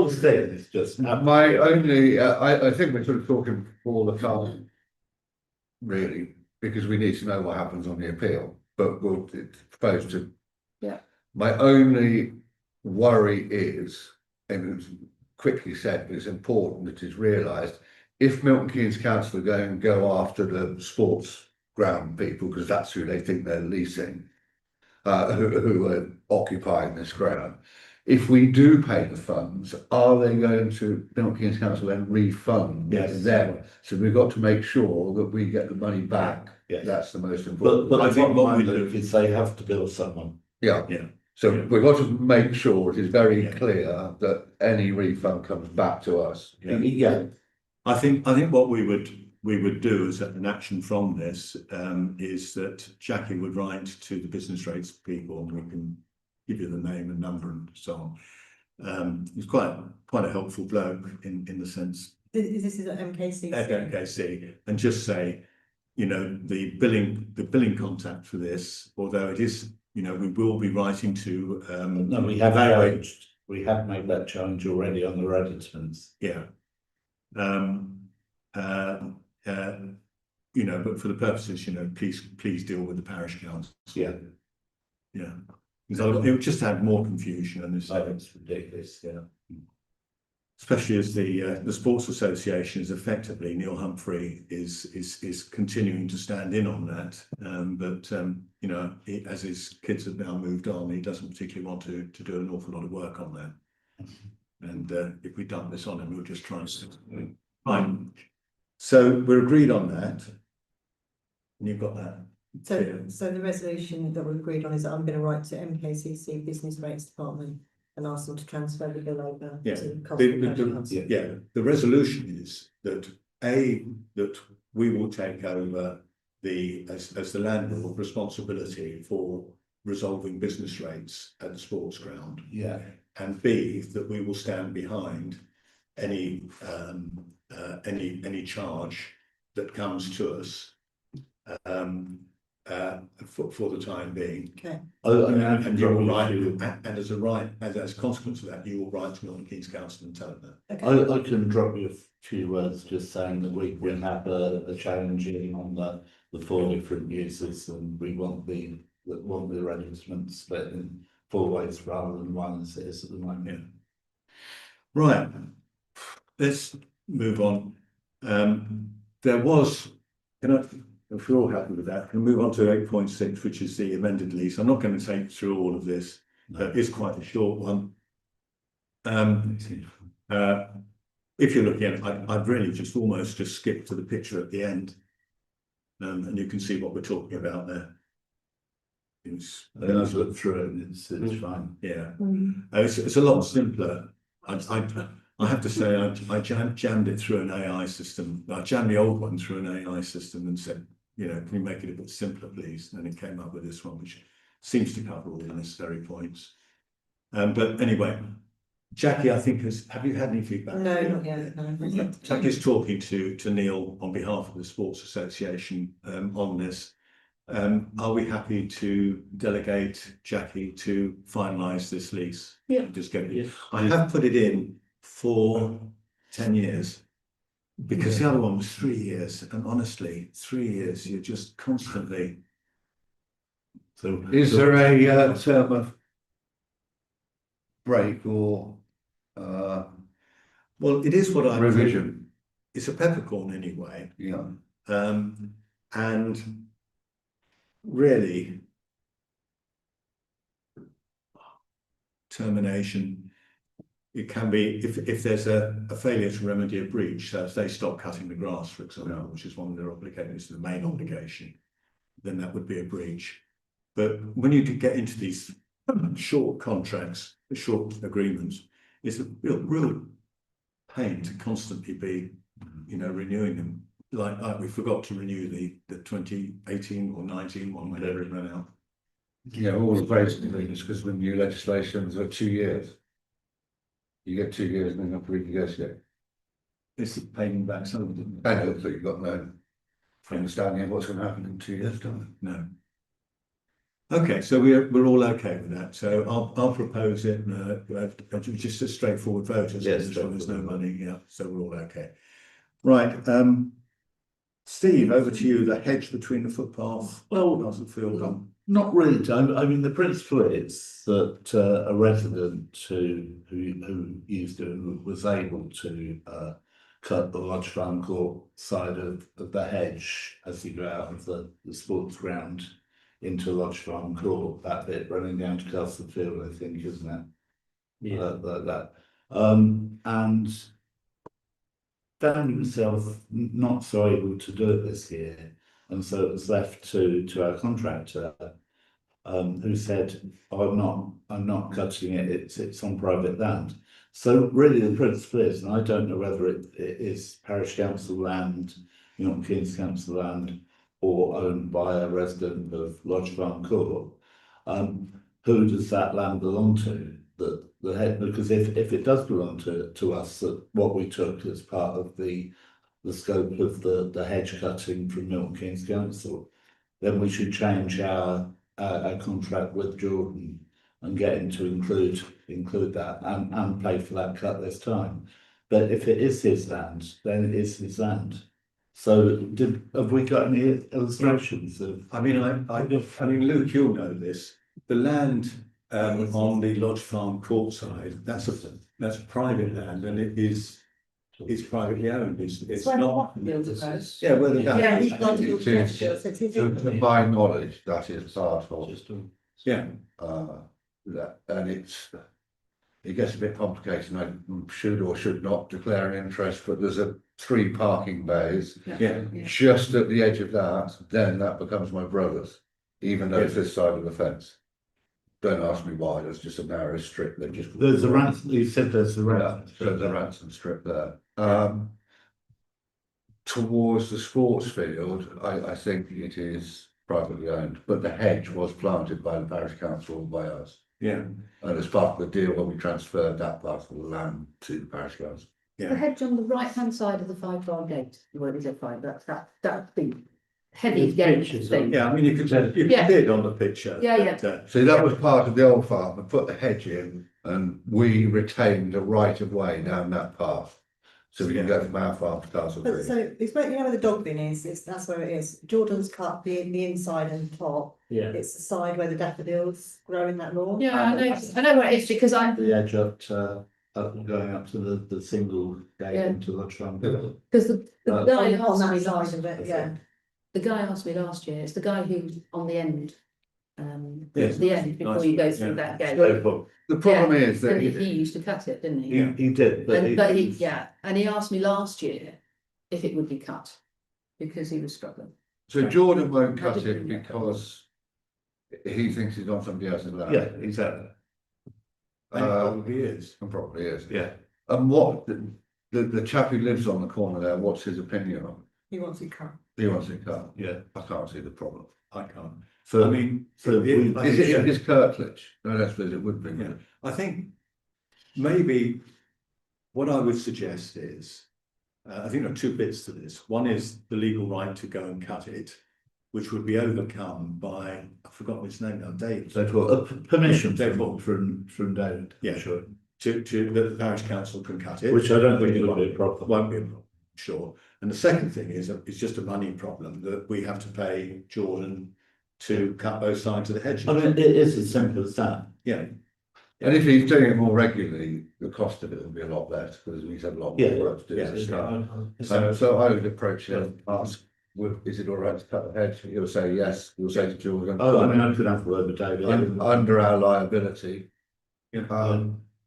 thing is just. my only, I think we're sort of talking all the time, really, because we need to know what happens on the appeal, but we'll propose to. Yeah. My only worry is, and it's quickly said, but it's important that it's realised, if Milton Keynes Council are going to go after the sports ground people, because that's who they think they're leasing, who are occupying this ground. If we do pay the funds, are they going to Milton Keynes Council then refund them? So we've got to make sure that we get the money back. Yes. That's the most important. But I think what we do is they have to bill someone. Yeah. Yeah. So we've got to make sure it is very clear that any refund comes back to us. Yeah. I think what we would do as an action from this is that Jackie would write to the business rates people, and we can give you the name and number and so on. He's quite a helpful bloke in the sense. This is at MKCC. MKC, and just say, you know, the billing contact for this, although it is, you know, we will be writing to. No, we have changed. We have made that change already on the registrants. Yeah. You know, but for the purposes, you know, please deal with the parish council. Yeah. Yeah. Because it would just add more confusion, and It's ridiculous. Yeah. especially as the sports association is effectively, Neil Humphrey is continuing to stand in on that. But you know, as his kids have now moved on, he doesn't particularly want to do an awful lot of work on that. And if we dump this on him, we'll just try and fine. So we're agreed on that. And you've got that. So the resolution that we've agreed on is that I'm going to write to MKCC Business Rates Department and ask them to transfer the bill over Yeah. to Castlethorpe Council. Yeah, the resolution is that that we will take over as the landlord responsibility for resolving business rates at the sports ground. Yeah. And B, that we will stand behind any charge that comes to us for the time being. Okay. And you will write, and as a consequence of that, you will write to Milton Keynes Council and tell them that. Okay. I can drop you a few words just saying that we have a challenge in on the 4 different uses, and we want the arrangements split in 4 ways rather than one as it is at the moment. Yeah. Right. Let's move on. There was, if you're all happy with that, can we move on to 8.6, which is the amended lease. I'm not going to take through all of this. It's quite a short one. If you're looking at it, I'd really just almost skip to the picture at the end, and you can see what we're talking about there. I've looked through it and it's fine. Yeah, it's a lot simpler. I have to say, I jammed it through an AI system. I jammed the old one through an AI system and said, you know, can you make it a bit simpler, please? And it came up with this one, which seems to cover all the necessary points. But anyway, Jackie, I think have you had any feedback? No, not yet. No. Jackie's talking to Neil on behalf of the Sports Association on this. Are we happy to delegate Jackie to finalise this lease? Yeah. Just get it. I have put it in for 10 years. Because the other one was 3 years, and honestly, 3 years, you're just constantly. So Is there a term of break or Well, it is what I. revision? It's a peppercorn anyway. Yeah. And really. Termination. It can be if there's a failure to remedy a breach, so if they stop cutting the grass, for example, which is one of their obligations, the main obligation, then that would be a breach. But when you get into these short contracts, short agreements, it's a real pain to constantly be, renewing them. Like we forgot to renew the 2018 or 19 one whenever it ran out. Yeah, all the basically is because the new legislations are 2 years. You get 2 years and then you have to renegotiate. It's paying back some of it. And hopefully you've got no understanding of what's going to happen in 2 years' time. No. Okay, so we're all okay with that. So I'll propose it. Just a straightforward vote. Yes, There's no money. Yeah, so we're all okay. Right. Steve, over to you. The hedge between the footpath. Well, Castlethorpe. not really. I mean, the principle is that a resident who used to was able to cut the Lodge Farm Court side of the hedge as you go out of the sports ground into Lodge Farm Court, that bit running down to Castlethorpe, I think, isn't it? Yeah. That. And found himself not so able to do it this year, and so it was left to our contractor, who said, "I'm not cutting it. It's on private land." So really, the principle is, and I don't know whether it is Parish Council land, Milton Keynes Council land, or owned by a resident of Lodge Farm Court. Who does that land belong to? The head, because if it does belong to us, that what we took as part of the scope of the hedge cutting from Milton Keynes Council, then we should change our contract with Jordan and get him to include that and pay for that cut this time. But if it is his land, then it is his land. So have we got any illustrations of? I mean, Luke, you'll know this. The land on the Lodge Farm Court side, that's private land, and it's privately owned. It's where the not. Waterfield goes. Yeah, where the. Yeah, he's It got to is, gesture, so it is- to my knowledge, that is part of, Yeah. that, and it gets a bit complicated. I should or should not declare an interest, but there's 3 parking bays Yeah. just at the edge of that, then that becomes my brother's, even though it's this side of the fence. Don't ask me why, there's just a narrow strip that just. There's a ransom. You said there's a ransom. Yeah, so there's a ransom strip there. Towards the sports field, I think it is privately owned, but the hedge was planted by the Parish Council and by us. Yeah. And as part of the deal, when we transferred that part of the land to the Parish Council. The Yeah. hedge on the right-hand side of the 5-bar gate, what is it, that big heavy gate thing. Yeah, I mean, you can see Yeah. it on the picture. Yeah. But, So that was part of the old farm, we put the hedge in and we retained a right of way down that path. So we can go from our farm to But Castlethorpe. so explain, you know where the dog bin is, that's where it is. Jordan's cut the inside and top. Yeah. It's the side where the daffodils grow in that lawn. Yeah, I know where it is because The edge up going up to the single gate Yeah. into Lodge Farm. because the guy On asked me that last. side of it, yeah. The guy asked me last year. It's the guy who's on the end. Yes. The end before you go through Yeah. that gate. The problem is that He used to cut it, didn't he? Yeah. He did, but And he asked me last year if it would be cut because he was struggling. so Jordan won't I cut didn't it really know. because he thinks he's on somebody else's land. yeah, exactly. and it probably is. And probably is. Yeah. And what, the chap who lives on the corner there, what's his opinion on He wants it cut. it? He wants it cut. Yeah. I can't see the problem. I can't. So I mean, so we- I Is think- it, is Kirtledge? No, that's what it would be. Yeah. I think maybe what I would suggest is, I think there are 2 bits to this. One is the legal right to go and cut it, which would be overcome by, I've forgotten his name now, Dave. so for permission Dave from David. Yeah. Sure. To the parish council can cut it. Which I don't think would be a problem. Won't be a problem. sure. And the second thing is, it's just a money problem that we have to pay Jordan to cut both sides of the hedges. I mean, it is as simple as that. Yeah, And if he's doing it more regularly, the cost of it will be a lot less because he's had a lot more Yeah, work to do. yeah, this sure. stuff. So I would approach him, ask, is it all right to cut the hedge? He'll say yes. We'll say to Jordan. Oh, I mean, I could have a word with David. Under our liability, yeah,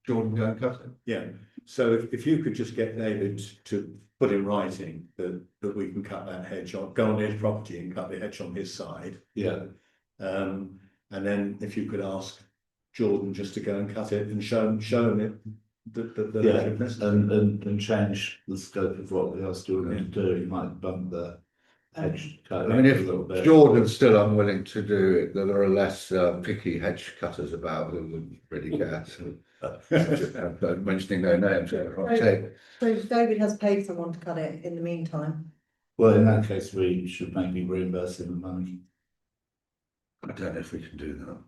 Jordan go and cut it. yeah. So if you could just get David to put in writing that we can cut that hedge on, go on his property and cut the hedge on his side. Yeah. And then if you could ask Jordan just to go and cut it and show him it. The Yeah, level of necessary. and change the scope of what we are still going to do. You might bump the hedge cut. I mean, a little if bit. Jordan's still unwilling to do it, then there are less picky hedge cutters about who would really care. So, mentioning their names, okay. So David has paid someone to cut it in the meantime. Well, in that case, we should maybe reimburse him the money. I don't know if we can do that.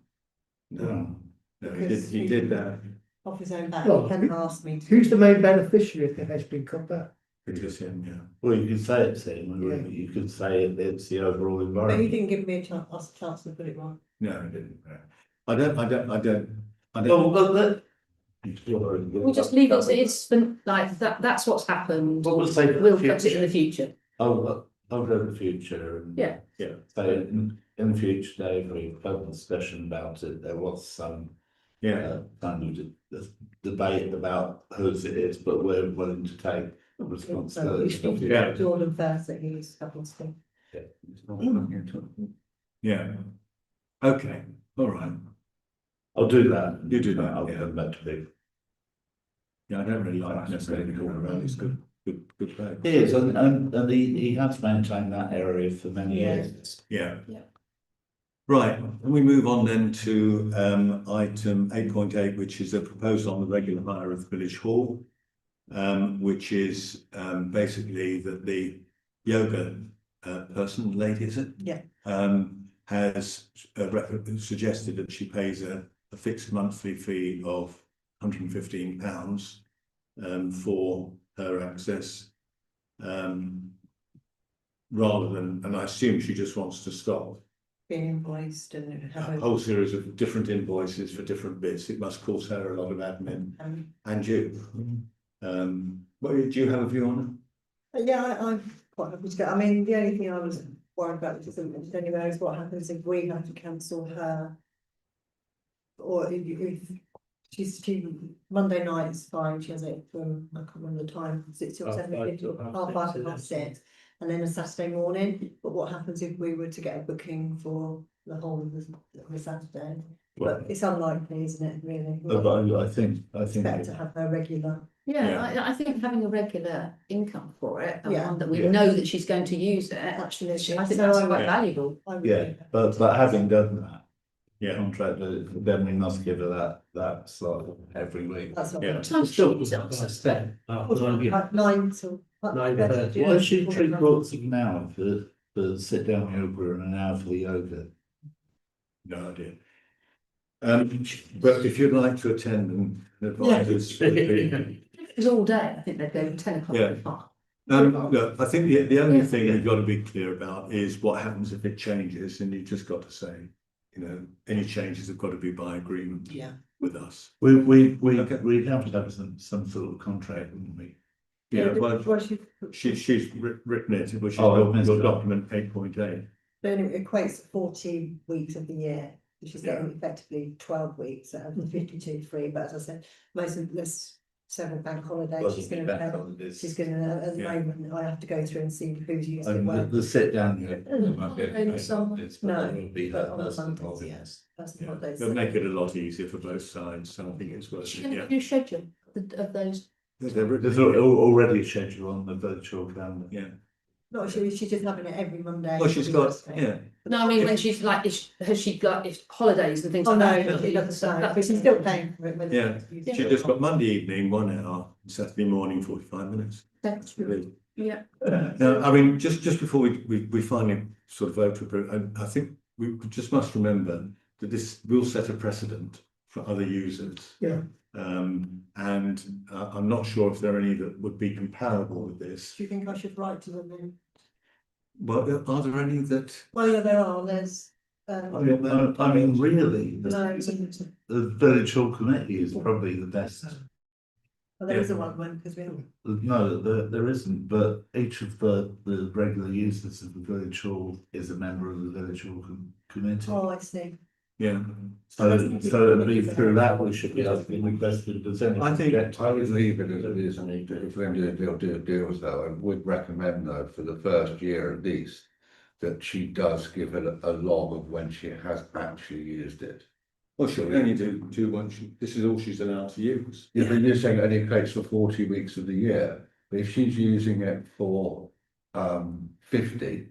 No, no, Because he did that. Off his own back, Well, he hadn't asked me to. Who's the main beneficiary if the hedge been cut back? It was him, yeah. Well, you could say it's him, or Yeah. you could say it's the overall But he environment. didn't give me us a chance to put it right. No, it didn't. No. I don't. Well, that. We'll just leave it as it is, like, that's what's happened. What was say? We'll fix it in the future. Over the future. And Yeah. Yeah. So in the future, Dave, we've had a discussion about it. There was some Yeah, kind of debate about whose it is, but we're willing to take So we responsibility. should Yeah. Jordan first that he's happens to. yeah. Okay, all right. I'll do that. You do that, I'll yeah. come back to Dave. Yeah, I don't really like necessarily all around. It's good play. He is, and he has maintained that area for many Yeah. years. Yeah. Yeah. Right, and we move on then to item 8.8, which is a proposal on the regular hire of the village hall. Which is basically that the yoga person, lady, is it? Yeah. Has suggested that she pays a fixed monthly fee of £115 for her access. Rather than, and I assume she just wants to stop Being invoiced and a have whole series of different invoices for different bits. It must cost her a lot of admin, and you. What do you have a view on yeah, I'm quite happy to go. I mean, the only thing I was worried about is anyway is what happens if we have to cancel her. Or if she Monday night is fine, she has it from, I can't remember the time, 6 or 7, half 5 past 6. And then a Saturday morning, but what happens if we were to get a booking for the whole of the Saturday? But it's unlikely, isn't it, really? But I think. It's better to have her regular. Yeah, I think having a regular income for it, and Yeah. one that we Yeah. know that she's going to use it, Absolutely. I think So that's I quite would- valuable. I would Yeah, do that. but having done that. Yeah. Contract, then we must give her that slot every week. That's what. Yeah. What time Still, she that's uses ten. Like 9 till. 9:30. Why is she 3/4 of an hour for sit down yoga and an hour for the yoga? No idea. But if you'd like to attend and advise us. It's all day, I think they'd go 10 o'clock. Yeah. to 5. Look, I think the only Yeah. thing you've got to be clear about is what happens if it changes, and you've just got to say, any changes have got to be by agreement Yeah. with us. We'd Okay. have to have some sort of contract, wouldn't we? Yeah, well, Well, she's written it, which is Oh, I your missed that. document 8.8. Then it equates to 40 weeks of the year. She's Yeah. getting effectively 12 weeks out of the 52 free, but as I said, most of there's several bank holidays. She's gonna Back pay. on this. She's gonna, at the Yeah. moment, I have to go through and see who's used it And well. the sit down yoga. In the summer. No, It will be but her on the personal Mondays, holidays. yes. That's the Yeah. holidays. It'll make it a lot easier for both sides, so I think it's worth She's it, going to yeah. do a schedule of those. There's already a schedule on the virtual calendar. Yeah, No, she's just having it every Monday. well, she's got, yeah, No, I mean, when she's like, has she got holidays and things Oh, like no, that? she doesn't So say, that- but she's still paying for it. whether Yeah. she's used she it. just got Monday evening, 1 hour, Saturday morning, 45 minutes. That's Really. Yeah. No, I mean, just before we finally sort of vote to approve, I think we just must remember that this will set a precedent for other users. Yeah. And I'm not sure if there are any that would be comparable with this. Do you think I should write to them then? Well, are there any that? Well, yeah, there are, there's, I mean, really, no, the village hall committee is probably the best. well, there is a one, because we haven't. No, there isn't, but each of the regular users of the village hall is a member of the village hall committee. Oh, I see. Yeah. So it'd be through that we should be asking the question, does anyone? I think- object? I would leave it as it is, and if we're going to do deals though, I would recommend though, for the first year at least, that she does give it a log of when she has actually used it. Well, she'll only do one, this is all she's allowed to use. Yeah, but you're saying it only takes for 40 weeks of the year, but if she's using it for 50.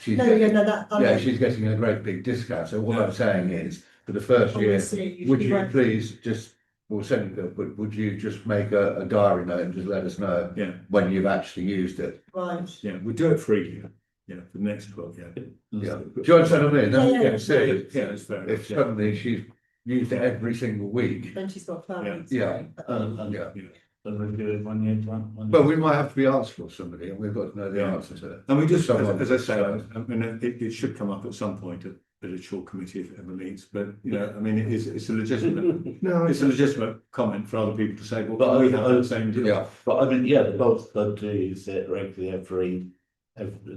She's No, getting, yeah, no, that. I yeah, know. she's getting a great big discount, so what I'm saying is, for the first year, Obviously, would she you won't- please just, we'll send you, but would you just make a diary note and just let us know Yeah, when you've actually used it? Right. yeah, we'll do it for a year. Yeah, for the next 12, yeah. Yeah, do you understand what I mean? Then we Yeah, get yeah. sick. Yeah, that's fair If enough. Yeah. suddenly she's used it every single week, Then she's got permanent. Yeah. And yeah. and we do it 1 year time. Well, we might have to be answerable to somebody, and we've got to know the Yeah. answer to it. And we just, Someone- as I say, I mean, it should come up at some point at village hall committee if it ever meets, but, you know, I mean, it's a legitimate, No, it's a legitimate comment for other people to say, well, But we have the same deal. Yeah, But I mean, yeah, the both club do use it regularly every.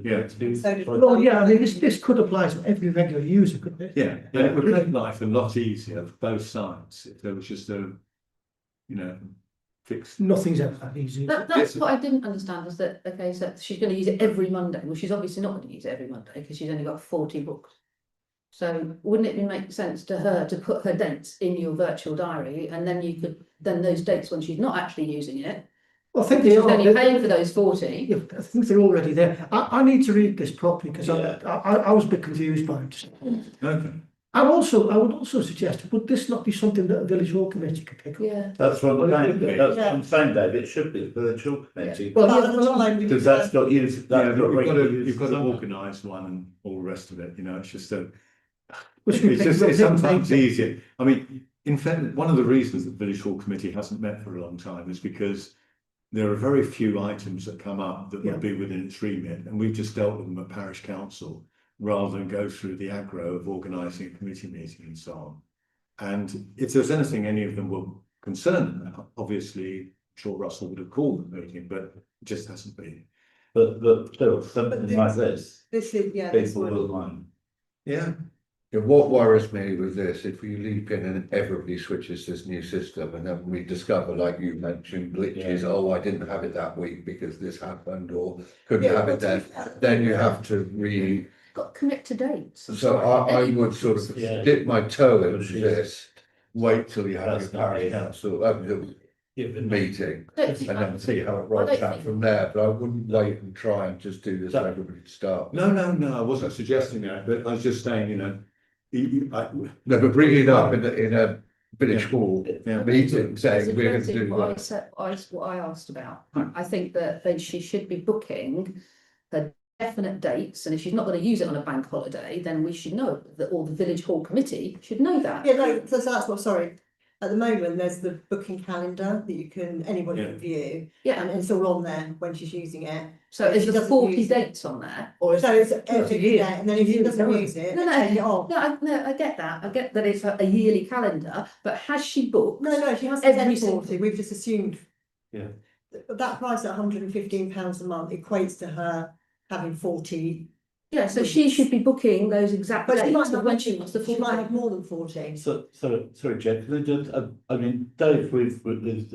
Yeah. So did- well, yeah, I mean, this could apply to every regular user, couldn't it? Yeah, and it would make life a lot easier for both sides if there was just a, you know, fixed. Nothing's ever that easy. That's what I didn't understand, is that, okay, so she's gonna use it every Monday, well, she's obviously not gonna use it every Monday, because she's only got 40 books. So wouldn't it make sense to her to put her dates in your virtual diary, and then you could, then those dates when she's not actually using it, Well, I think she's they are. only paying for those 40. Yeah, I think they're already there. I need to read this properly because Yeah. I was a bit confused by it. Okay. I would also suggest, would this not be something that a village hall committee could pick up? Yeah. That's what I'm saying, Yeah. that's what I'm saying, Dave, it should be the village hall committee. Well, But yeah, at the time, Because that's got used, Yeah, that's but got you've got regular to, users you've got to on it. organise one and all the rest of it, you know, it's just a, which we it's pick just, up it's different sometimes things. easier. I mean, in fact, one of the reasons that village hall committee hasn't met for a long time is because there are very few items that come up that Yeah. would be within its remit, and we've just dealt with them at Parish Council rather than go through the aggro of organising a committee meeting and so on. And if there's anything any of them were concerned about, obviously, I'm sure Russell would have called the meeting, but it just hasn't been. But still, something But like this, This is, yeah. this people one. will mind. Yeah. Yeah, what worries me with this, if we leap in and everybody switches to this new system and then we discover, like you mentioned, glitches, Yeah. oh, I didn't have it that week because this happened or couldn't Yeah, have it then, then you have to really, Got to commit to dates. so I would sort of Yeah. dip my toe into But she's- this, wait till you have That's your not parish it. council, meeting, Don't and think then see how it I rolls don't out think- from there, but I wouldn't wait and try and just do this for everybody to start. No, I wasn't suggesting that, but I was just saying, you know, No, but bring it up in a village Yeah. hall yeah. meeting saying It's we're going to exactly do what I that. said, what I asked about. Right. I think that she should be booking her definite dates, and if she's not going to use it on a bank holiday, then we should know that, or the village hall committee should know that. Yeah, no, so that's what, sorry. At the moment, there's the booking calendar that you can, anybody Yeah. can view, Yeah, and it's all on there when she's using it. so if is she there doesn't 40 use it- dates on there, or is So it's a every year. day, and then if she doesn't use it, No, no. take it off. No, I get that. I get that it's a yearly calendar, but has she booked? No, she hasn't Every said single- 40, we've just assumed. Yeah. That price at £115 a month equates to her having 40, Yeah, so she should be booking those exact but she might dates of have, when she wants the she full. might have more than 40. So, sorry, Jeff, can I just, I mean, Dave,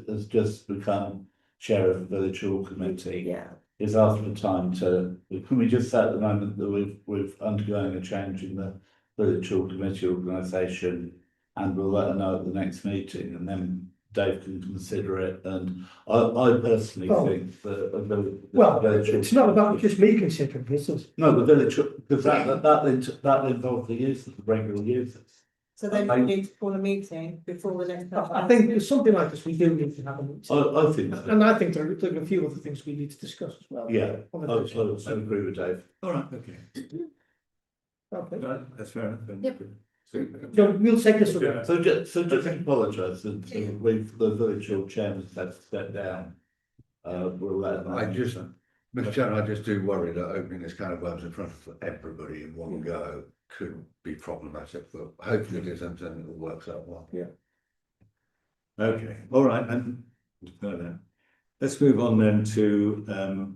has just become chair of the village hall committee. Yeah, Is after the time to, can we just say at the moment that we've undergoing a change in the village hall committee organisation, and we'll let her know at the next meeting, and then Dave can consider it, and I personally Well- think that Well, village hall- it's not about just me considering this, is it? No, the village, because that involves the use of the regular users. So then I- we need to call a meeting before the next. I think there's something like this, we do need to have a meeting. I think so. And I think there are a few other things we need to discuss as well. Yeah, On I the village hall. agree with Dave. All right, okay. Okay. Right, that's fair enough. then. Yep. So we'll take this one. So just to apologise, we've, the virtual chairman had to step down. We'll let them. I just, Mr. Chairman, I just do worry that opening this kind of worms in front of everybody in one go could be problematic, but hopefully it isn't and it all works out well. Okay, all right, and further. Let's move on then to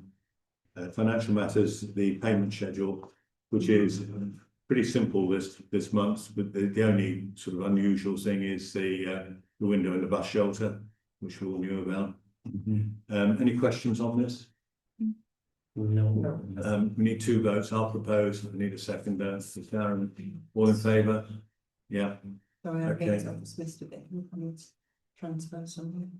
financial matters, the payment schedule, which is pretty simple this month, but the only sort of unusual thing is the window in the bus shelter, which we all knew about. Any questions on this? No. We need 2 votes. I'll propose. We need a second. Darren, all in favour? Yeah. Sorry, I Okay. think that was missed a bit. I need to transfer something.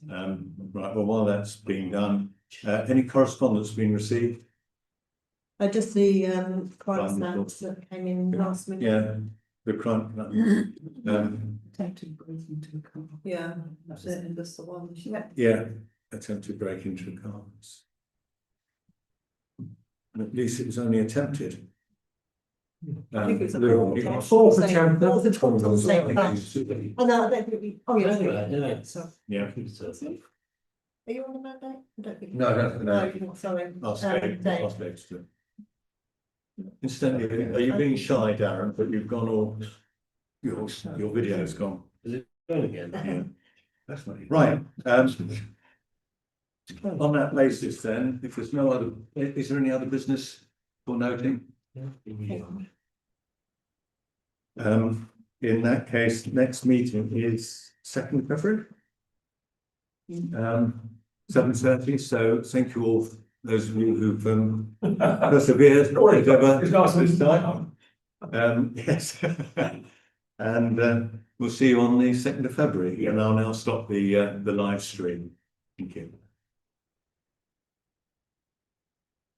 Right. Well, while that's being done, any correspondence been received? Just the crime Wonderful. stats that came in last minute. Yeah. The crime. Attempted break into a car. Yeah, That's it, that's the one. yeah. Yeah. Attempt to break into the cars. At least it was only attempted. I think it's a Lou, Fourth attempt. Fourth attempt. Oh, no, I don't think we, oh, yeah. Yeah. So, Yeah. are you on the mandate? I don't think. No, no. you're not, sorry. I'll stay. Dave. I'll stay still. Incidentally, are you being shy, Darren? But you've gone all. Your video's gone. Yeah. That's not. Right. On that basis, then, if there's no other, is there any other business for noting? In that case, next meeting is 2nd February. 7:30. So thank you all, those of you who've persevered, whatever. It's nice this to time. Yes. And we'll see you on the 2nd of February, and I'll now stop the live stream. Thank you.